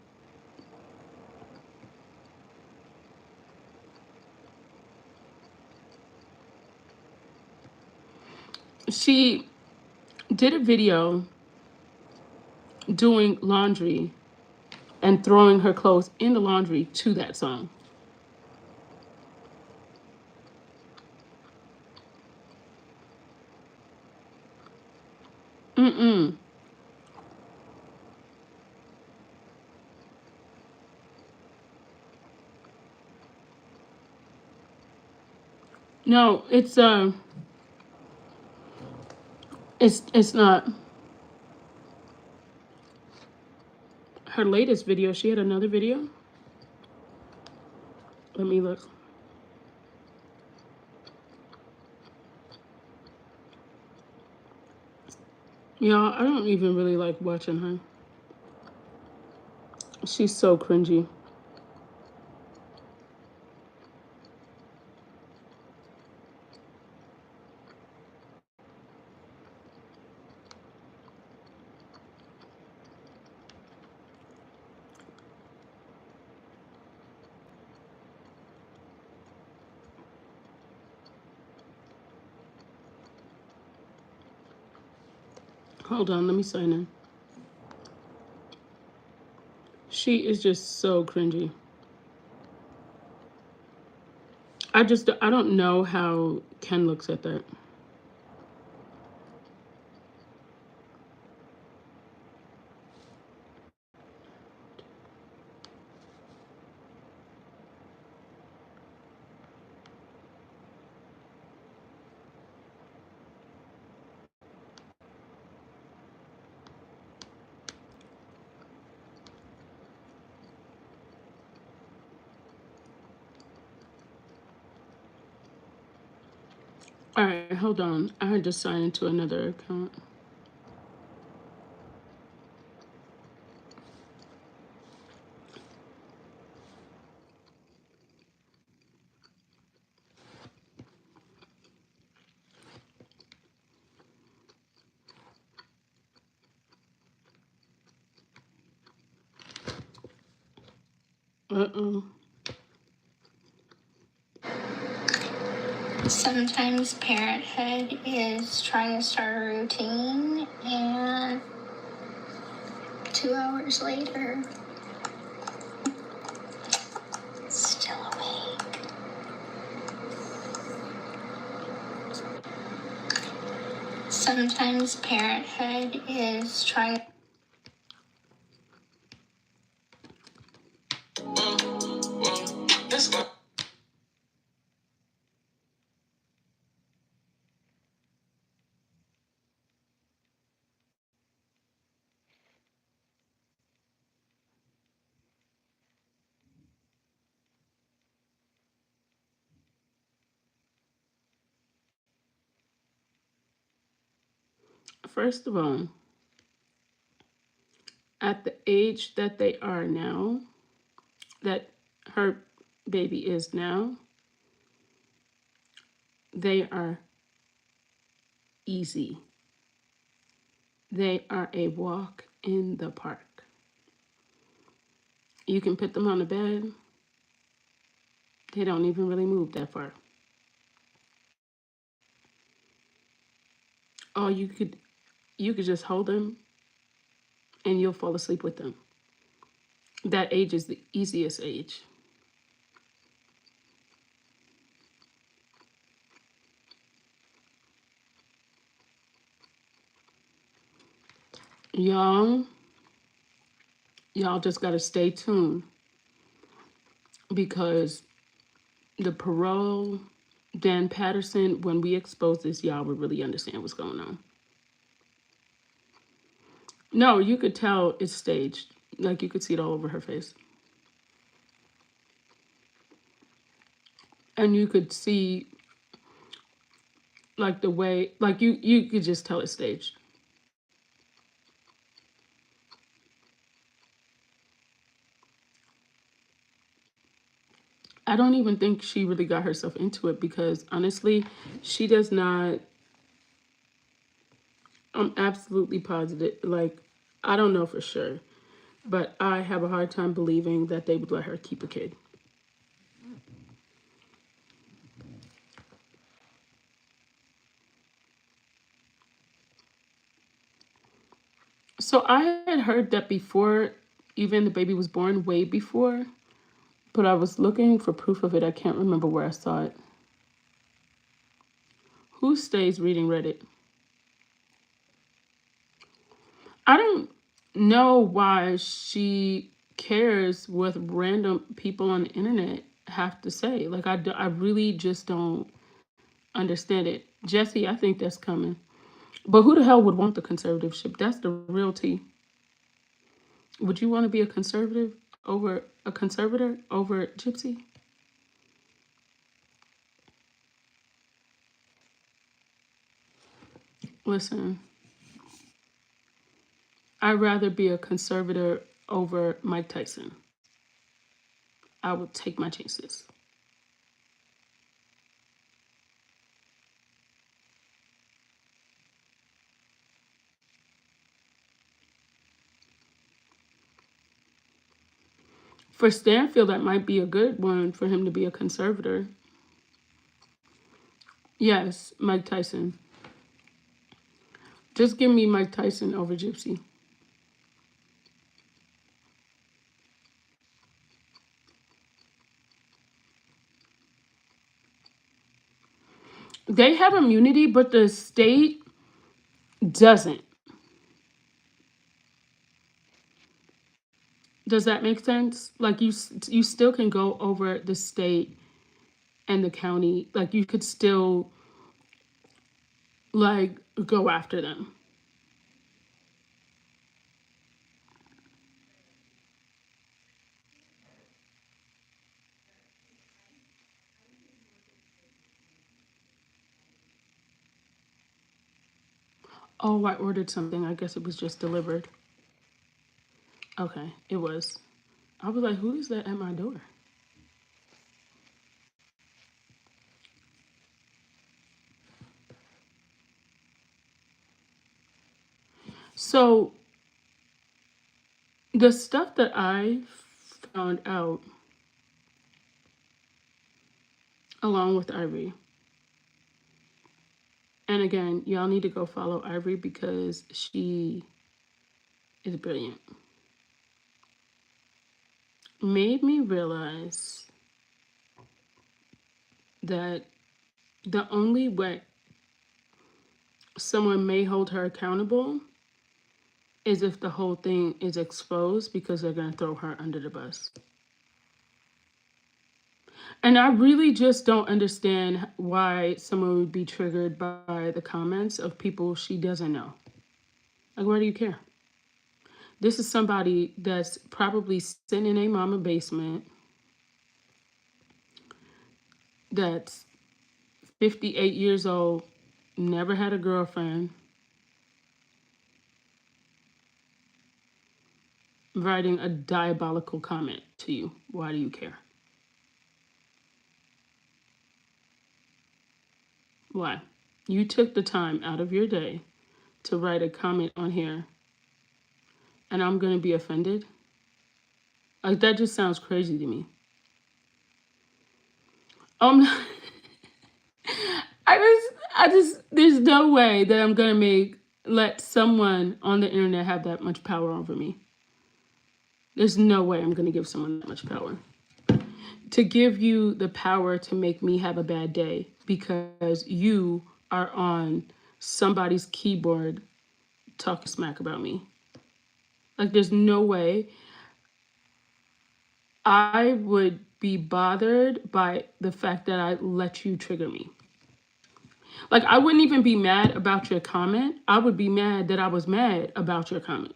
she did a video doing laundry and throwing her clothes in the laundry to that song. Mm-mm. No, it's not her latest video. She had another video. Let me look. Yeah, I don't even really like watching her. She's so cringy. Hold on, let me sign in. She is just so cringy. I don't know how Ken looks at that. All right, hold on. I had to sign into another account. Uh-oh. Sometimes parenthood is trying to start a routine, and 2 hours later, still awake. Sometimes parenthood is trying. First of all, at the age that they are now, that her baby is now, they are easy. They are a walk in the park. You can put them on the bed. They don't even really move that far. Or you could just hold them and you'll fall asleep with them. That age is the easiest age. Y'all, y'all just gotta stay tuned because the parole, Dan Patterson, when we expose this, y'all will really understand what's going on. No, you could tell it's staged. Like you could see it all over her face. And you could see like the way like you could just tell it's staged. I don't even think she really got herself into it because honestly, she does not. I'm absolutely positive. Like, I don't know for sure, but I have a hard time believing that they would let her keep a kid. So I had heard that before even the baby was born, way before, but I was looking for proof of it. I can't remember where I saw it. Who stays reading Reddit? I don't know why she cares what random people on the internet have to say. Like, I really just don't understand it. Jesse, I think that's coming. But who the hell would want the conservatorship? That's the real tea. Would you want to be a conservator over Gypsy? Listen, I'd rather be a conservator over Mike Tyson. I would take my chances. For Stanfield, that might be a good one for him to be a conservator. Yes, Mike Tyson. Just give me Mike Tyson over Gypsy. They have immunity, but the state doesn't. Does that make sense? Like you still can go over the state and the county. Like you could still like go after them. Oh, I ordered something. I guess it was just delivered. Okay, it was. I was like, who is that at my door? So the stuff that I found out along with Ivory, and again, y'all need to go follow Ivory because she is brilliant, made me realize that the only way someone may hold her accountable is if the whole thing is exposed because they're going to throw her under the bus. And I really just don't understand why someone would be triggered by the comments of people she doesn't know. Like, why do you care? This is somebody that's probably sitting in a mama basement that's 58 years old, never had a girlfriend, writing a diabolical comment to you. Why do you care? Why? You took the time out of your day to write a comment on here and I'm going to be offended? Like, that just sounds crazy to me. Um, there's no way that I'm going to let someone on the internet have that much power over me. There's no way I'm going to give someone that much power. To give you the power to make me have a bad day because you are on somebody's keyboard talking smack about me. Like, there's no way I would be bothered by the fact that I let you trigger me. Like, I wouldn't even be mad about your comment. I would be mad that I was mad about your comment.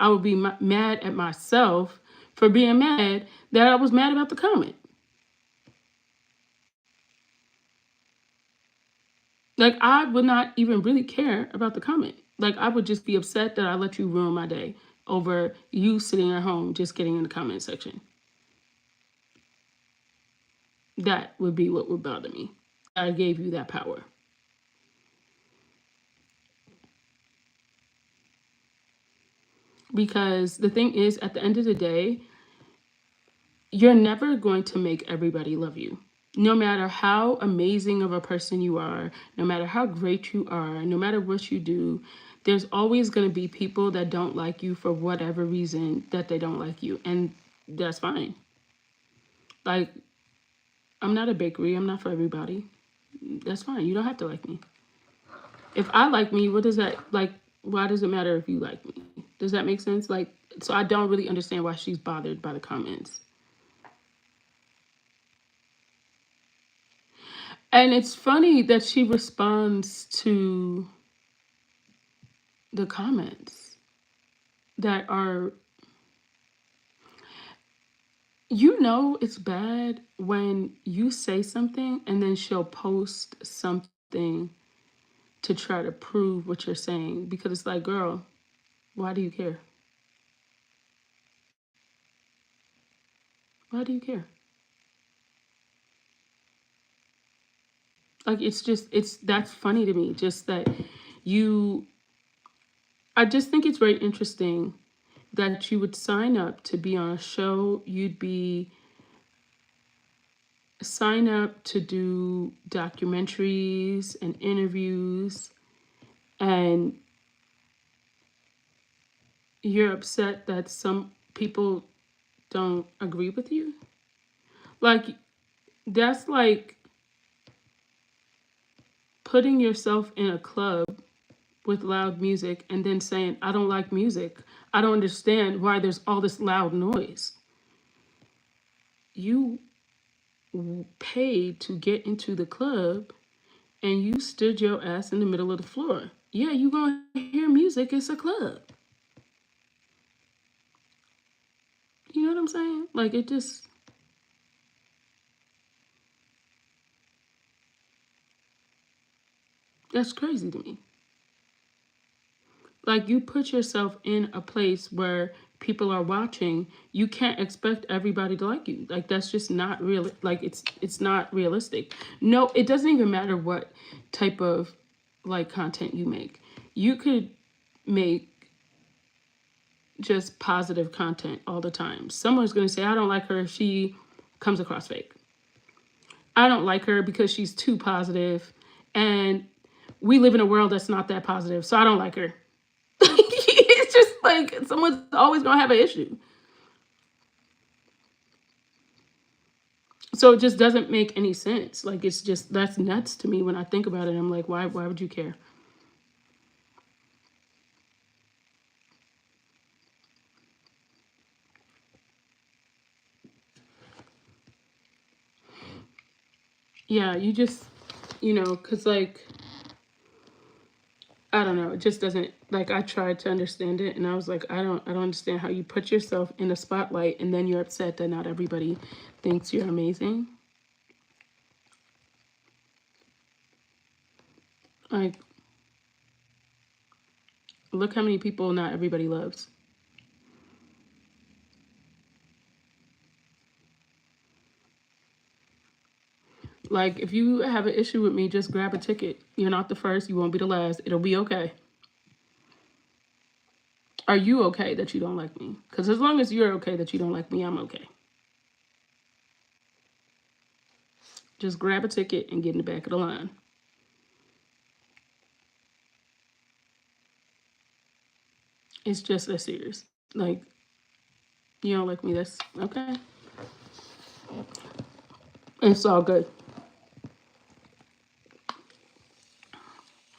I would be mad at myself for being mad that I was mad about the comment. Like, I would not even really care about the comment. Like, I would just be upset that I let you ruin my day over you sitting at home just getting in the comment section. That would be what would bother me. I gave you that power. Because the thing is, at the end of the day, you're never going to make everybody love you. No matter how amazing of a person you are, no matter how great you are, no matter what you do, there's always going to be people that don't like you for whatever reason that they don't like you. And that's fine. Like, I'm not a bakery. I'm not for everybody. That's fine. You don't have to like me. If I like me, what does that, like, why does it matter if you like me? Does that make sense? Like, so I don't really understand why she's bothered by the comments. And it's funny that she responds to the comments that are, it's bad when you say something and then she'll post something to try to prove what you're saying because it's like, girl, why do you care? Why do you care? Like it's just it's that's funny to me. Just that you I just think it's very interesting that you would sign up to be on a show. You'd be sign up to do documentaries and interviews, and you're upset that some people don't agree with you. Like that's like putting yourself in a club with loud music and then saying, I don't like music. I don't understand why there's all this loud noise. You paid to get into the club and you stood your ass in the middle of the floor. Yeah, you gonna hear music. It's a club. You know what I'm saying? Like it just that's crazy to me. Like you put yourself in a place where people are watching. You can't expect everybody to like you. Like that's just not real. Like it's not realistic. No, it doesn't even matter what type of like content you make. You could make just positive content all the time. Someone's going to say, I don't like her. She comes across fake. I don't like her because she's too positive. And we live in a world that's not that positive. So I don't like her. It's just like someone's always going to have an issue. So it just doesn't make any sense. Like it's just, that's nuts to me when I think about it. I'm like, why would you care? Yeah, you just, because like, I don't know. It just doesn't like I tried to understand it and I was like, I don't understand how you put yourself in the spotlight and then you're upset that not everybody thinks you're amazing. Like look how many people not everybody loves. Like if you have an issue with me, just grab a ticket. You're not the first, you won't be the last. It'll be okay. Are you okay that you don't like me? Because as long as you're okay that you don't like me, I'm okay. Just grab a ticket and get in the back of the line. It's just that serious. Like, you don't like me, that's okay. It's all good.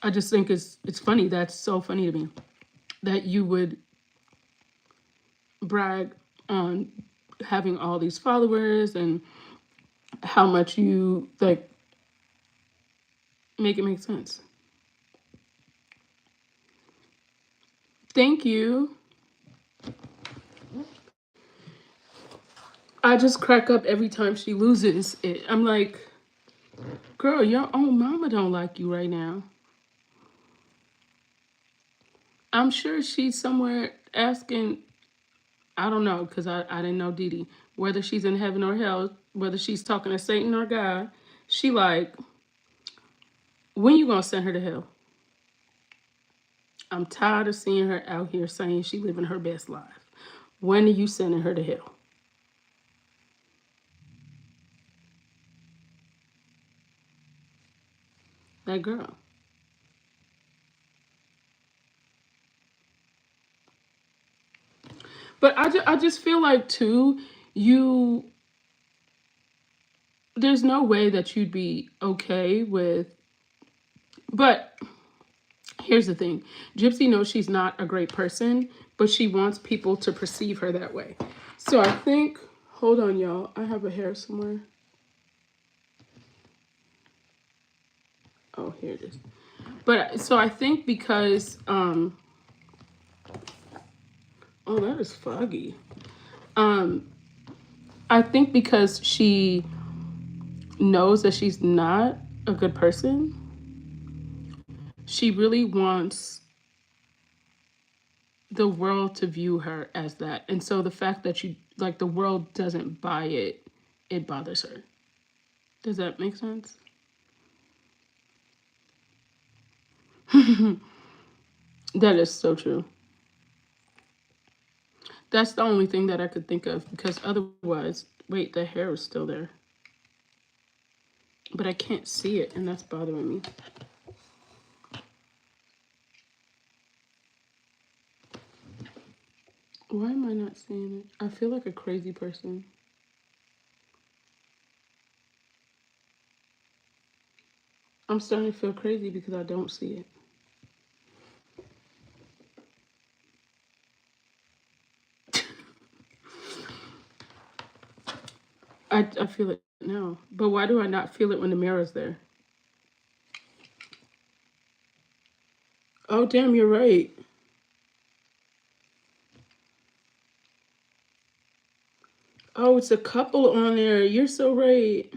I just think it's funny. That's so funny to me that you would brag on having all these followers and how much you like make it make sense. Thank you. I just crack up every time she loses it. I'm like, girl, your own mama don't like you right now. I'm sure she's somewhere asking, I don't know, because I didn't know Dee Dee, whether she's in heaven or hell, whether she's talking to Satan or God. She like, when you gonna send her to hell? I'm tired of seeing her out here saying she living her best life. When are you sending her to hell? That girl. But I just feel like too, you there's no way that you'd be okay with. But here's the thing: Gypsy knows she's not a great person, but she wants people to perceive her that way. So I think, hold on, y'all. I have a hair somewhere. Oh, here it is. But so I think because oh, that is foggy. Um, I think because she knows that she's not a good person, she really wants the world to view her as that. And so the fact that you like the world doesn't buy it, it bothers her. Does that make sense? That is so true. That's the only thing that I could think of because otherwise, wait, the hair is still there. But I can't see it and that's bothering me. Why am I not seeing it? I feel like a crazy person. I'm starting to feel crazy because I don't see it. I feel it now. But why do I not feel it when the mirror's there? Oh, damn, you're right. Oh, it's a couple on there. You're so right.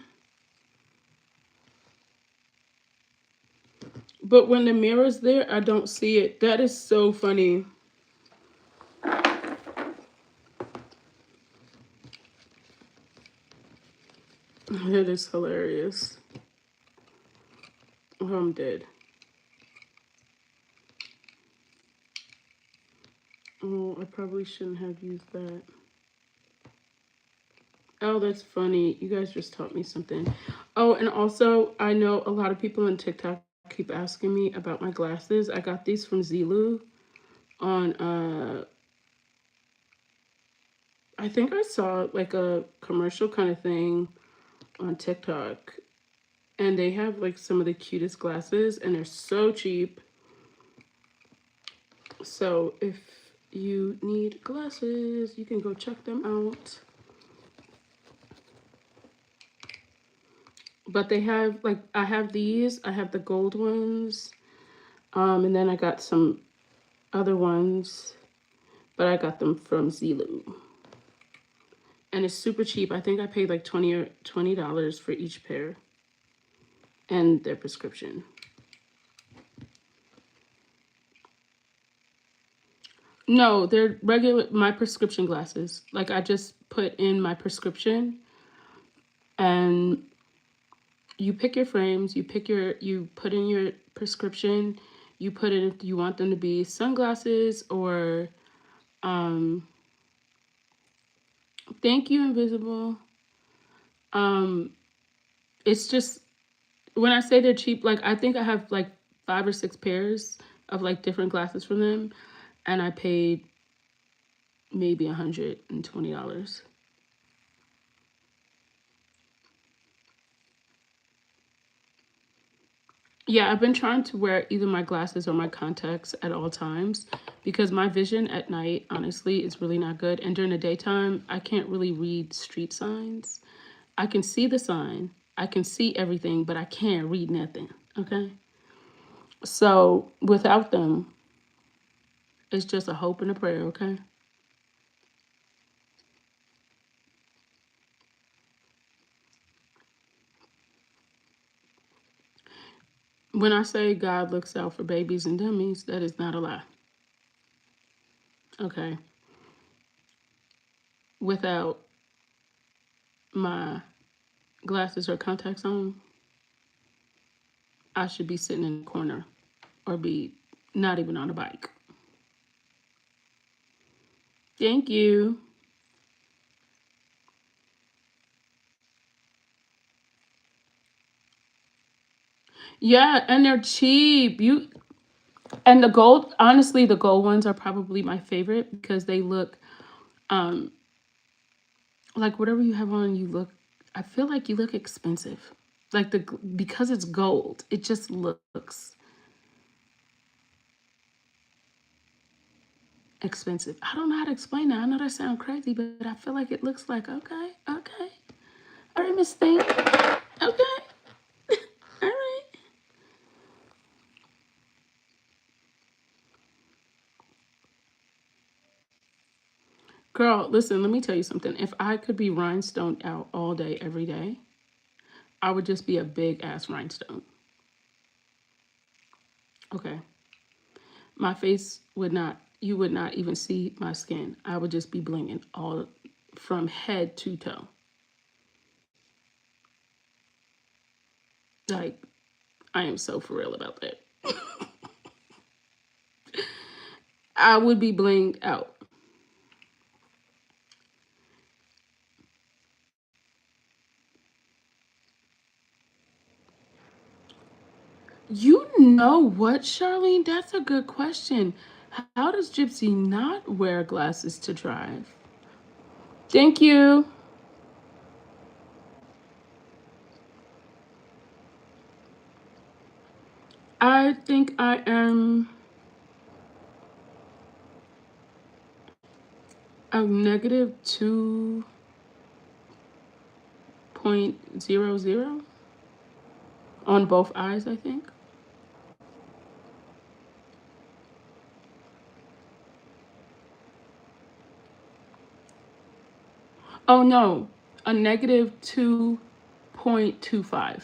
But when the mirror's there, I don't see it. That is so funny. That is hilarious. Oh, I'm dead. Oh, I probably shouldn't have used that. Oh, that's funny. You guys just taught me something. Oh, and also, I know a lot of people on TikTok keep asking me about my glasses. I got these from Zilu on I think I saw like a commercial kind of thing on TikTok, and they have like some of the cutest glasses and they're so cheap. So if you need glasses, you can go check them out. But they have like I have these, I have the gold ones, and then I got some other ones, but I got them from Zilu. And it's super cheap. I think I paid like $20 for each pair and their prescription. No, they're regular my prescription glasses. Like I just put in my prescription and you pick your frames, you put in your prescription, you put in if you want them to be sunglasses or um thank you invisible. Um it's just when I say they're cheap, like I think I have like 5 or 6 pairs of like different glasses from them and I paid maybe $120. Yeah, I've been trying to wear either my glasses or my contacts at all times because my vision at night, honestly, is really not good. And during the daytime, I can't really read street signs. I can see the sign, I can see everything, but I can't read nothing. Okay. So without them, it's just a hope and a prayer. Okay. When I say God looks out for babies and dummies, that is not a lie. Okay. Without my glasses or contacts on, I should be sitting in the corner or be not even on a bike. Thank you. Yeah, and they're cheap. You and the gold, honestly, the gold ones are probably my favorite because they look um like whatever you have on, you look I feel like you look expensive. Like the because it's gold, it just looks expensive. I don't know how to explain that. I know that sounds crazy, but I feel like it looks like okay, okay. All right, Miss Thing. Okay. All right. Girl, listen, let me tell you something. If I could be rhinestoned out all day, every day, I would just be a big ass rhinestone. Okay. My face would not You would not even see my skin. I would just be blinging all from head to toe. Like, I am so for real about that. I would be blinged out. You know what, Charlene? That's a good question. How does Gypsy not wear glasses to drive? Thank you. I think I am a negative 2.00 on both eyes, I think. Oh no, a negative 2.25.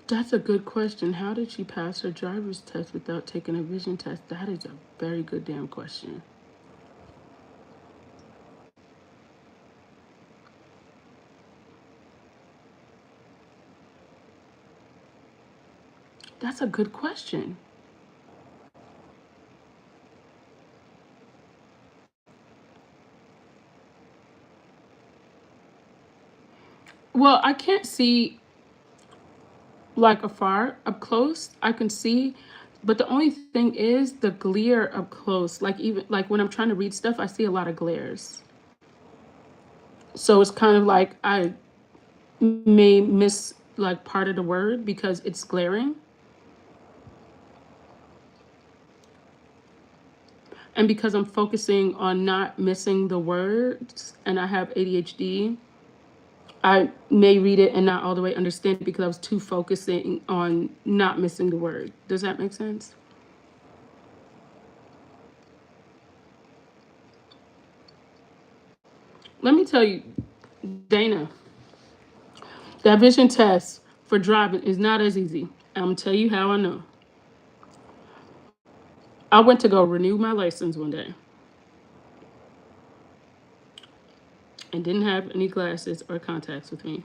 That's a good question. How did she pass her driver's test without taking a vision test? That is a very good damn question. That's a good question. Well, I can't see like afar. Up close I can see, but the only thing is the glare up close. Like, even like when I'm trying to read stuff, I see a lot of glares. So it's kind of like I may miss like part of the word because it's glaring. And because I'm focusing on not missing the words and I have ADHD, I may read it and not all the way understand it because I was too focusing on not missing the word. Does that make sense? Let me tell you, Dana, that vision test for driving is not as easy. I'm gonna tell you how I know. I went to go renew my license one day and didn't have any glasses or contacts with me.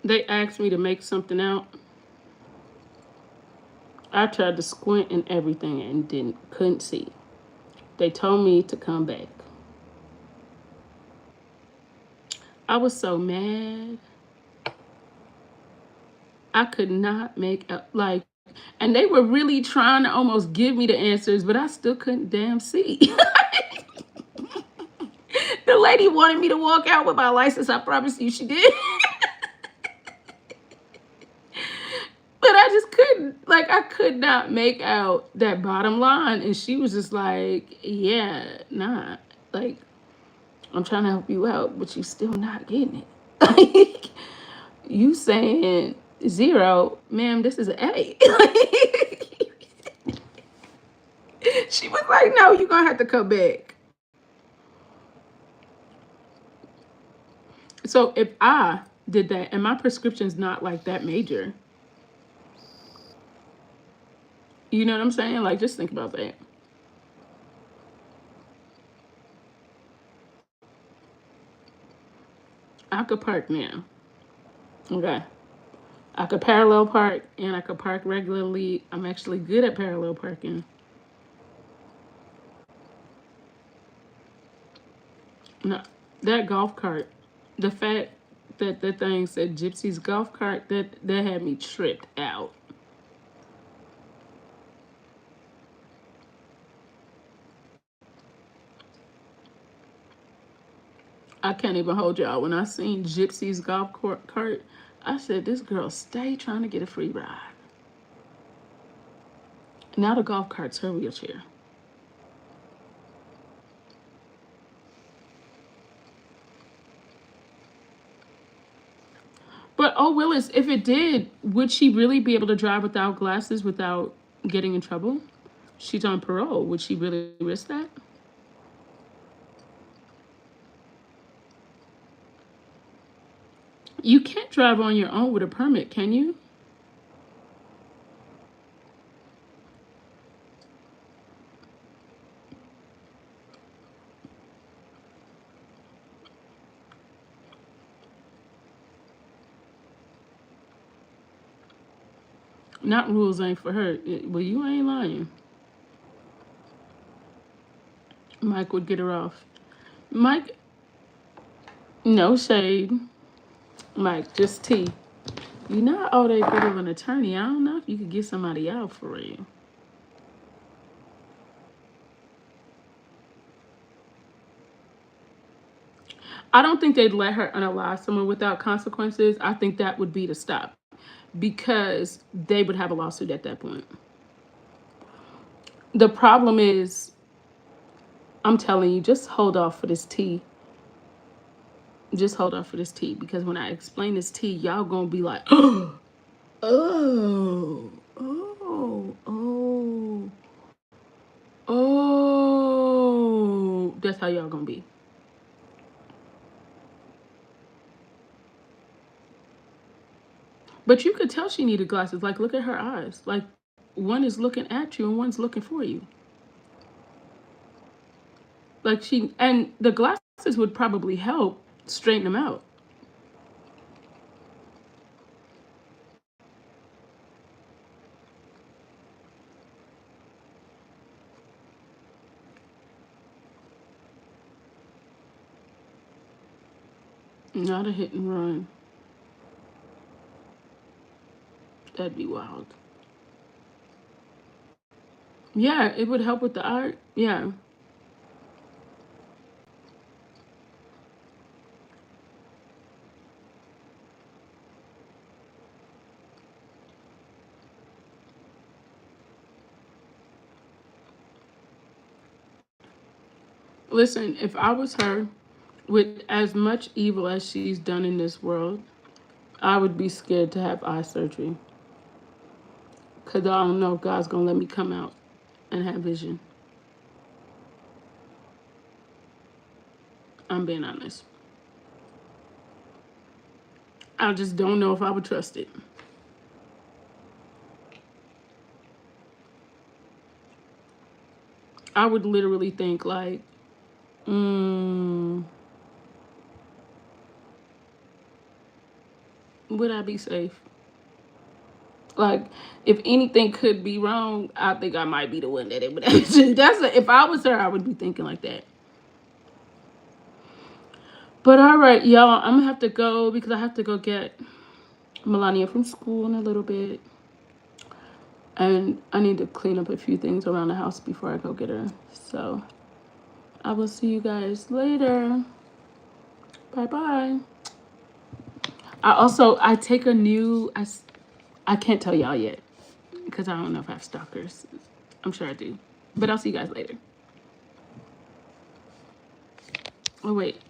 They asked me to make something out. I tried to squint and everything and couldn't see. They told me to come back. I was so mad. I could not make up, like, and they were really trying to almost give me the answers, but I still couldn't damn see. The lady wanted me to walk out with my license. I promise you she did. But I just couldn't, like, I could not make out that bottom line. And she was just like, yeah, nah. Like, I'm trying to help you out, but you still not getting it. Like, you saying zero, ma'am, this is an A. She was like, no, you're going to have to come back. So if I did that and my prescription's not like that major, you know what I'm saying? Like, just think about that. I could park now. Okay. I could parallel park and I could park regularly. I'm actually good at parallel parking. No, that golf cart, the fact that the thing said Gypsy's golf cart, that had me tripped out. I can't even hold y'all. When I seen Gypsy's golf cart, I said, this girl stay trying to get a free ride. Now the golf cart's her wheelchair. But oh, Willis, if it did, would she really be able to drive without glasses without getting in trouble? She's on parole. Would she really risk that? You can't drive on your own with a permit, can you? Not rules ain't for her. Well, you ain't lying. Mike would get her off. Mike, no shade. Mike, just tea. You're not all that good of an attorney. I don't know if you could get somebody out for real. I don't think they'd let her unalive someone without consequences. I think that would be the stop because they would have a lawsuit at that point. The problem is, I'm telling you, just hold off for this tea. Just hold off for this tea because when I explain this tea, y'all gonna be like, oh, oh, oh, oh. That's how y'all gonna be. But you could tell she needed glasses. Like, look at her eyes. Like, one is looking at you and one's looking for you. Like, and the glasses would probably help straighten them out. Not a hit and run. That'd be wild. Yeah, it would help with the art. Yeah. Listen, if I was her, with as much evil as she's done in this world, I would be scared to have eye surgery. Because I don't know if God's going to let me come out and have vision. I'm being honest. I just don't know if I would trust it. I would literally think, like, would I be safe? Like, if anything could be wrong, I think I might be the one that it would have to. If I was her, I would be thinking like that. But all right, y'all, I'm gonna have to go because I have to go get Melania from school in a little bit. And I need to clean up a few things around the house before I go get her. So I will see you guys later. Bye bye. I take a new, I can't tell y'all yet because I don't know if I have stalkers. I'm sure I do. But I'll see you guys later. Oh, wait.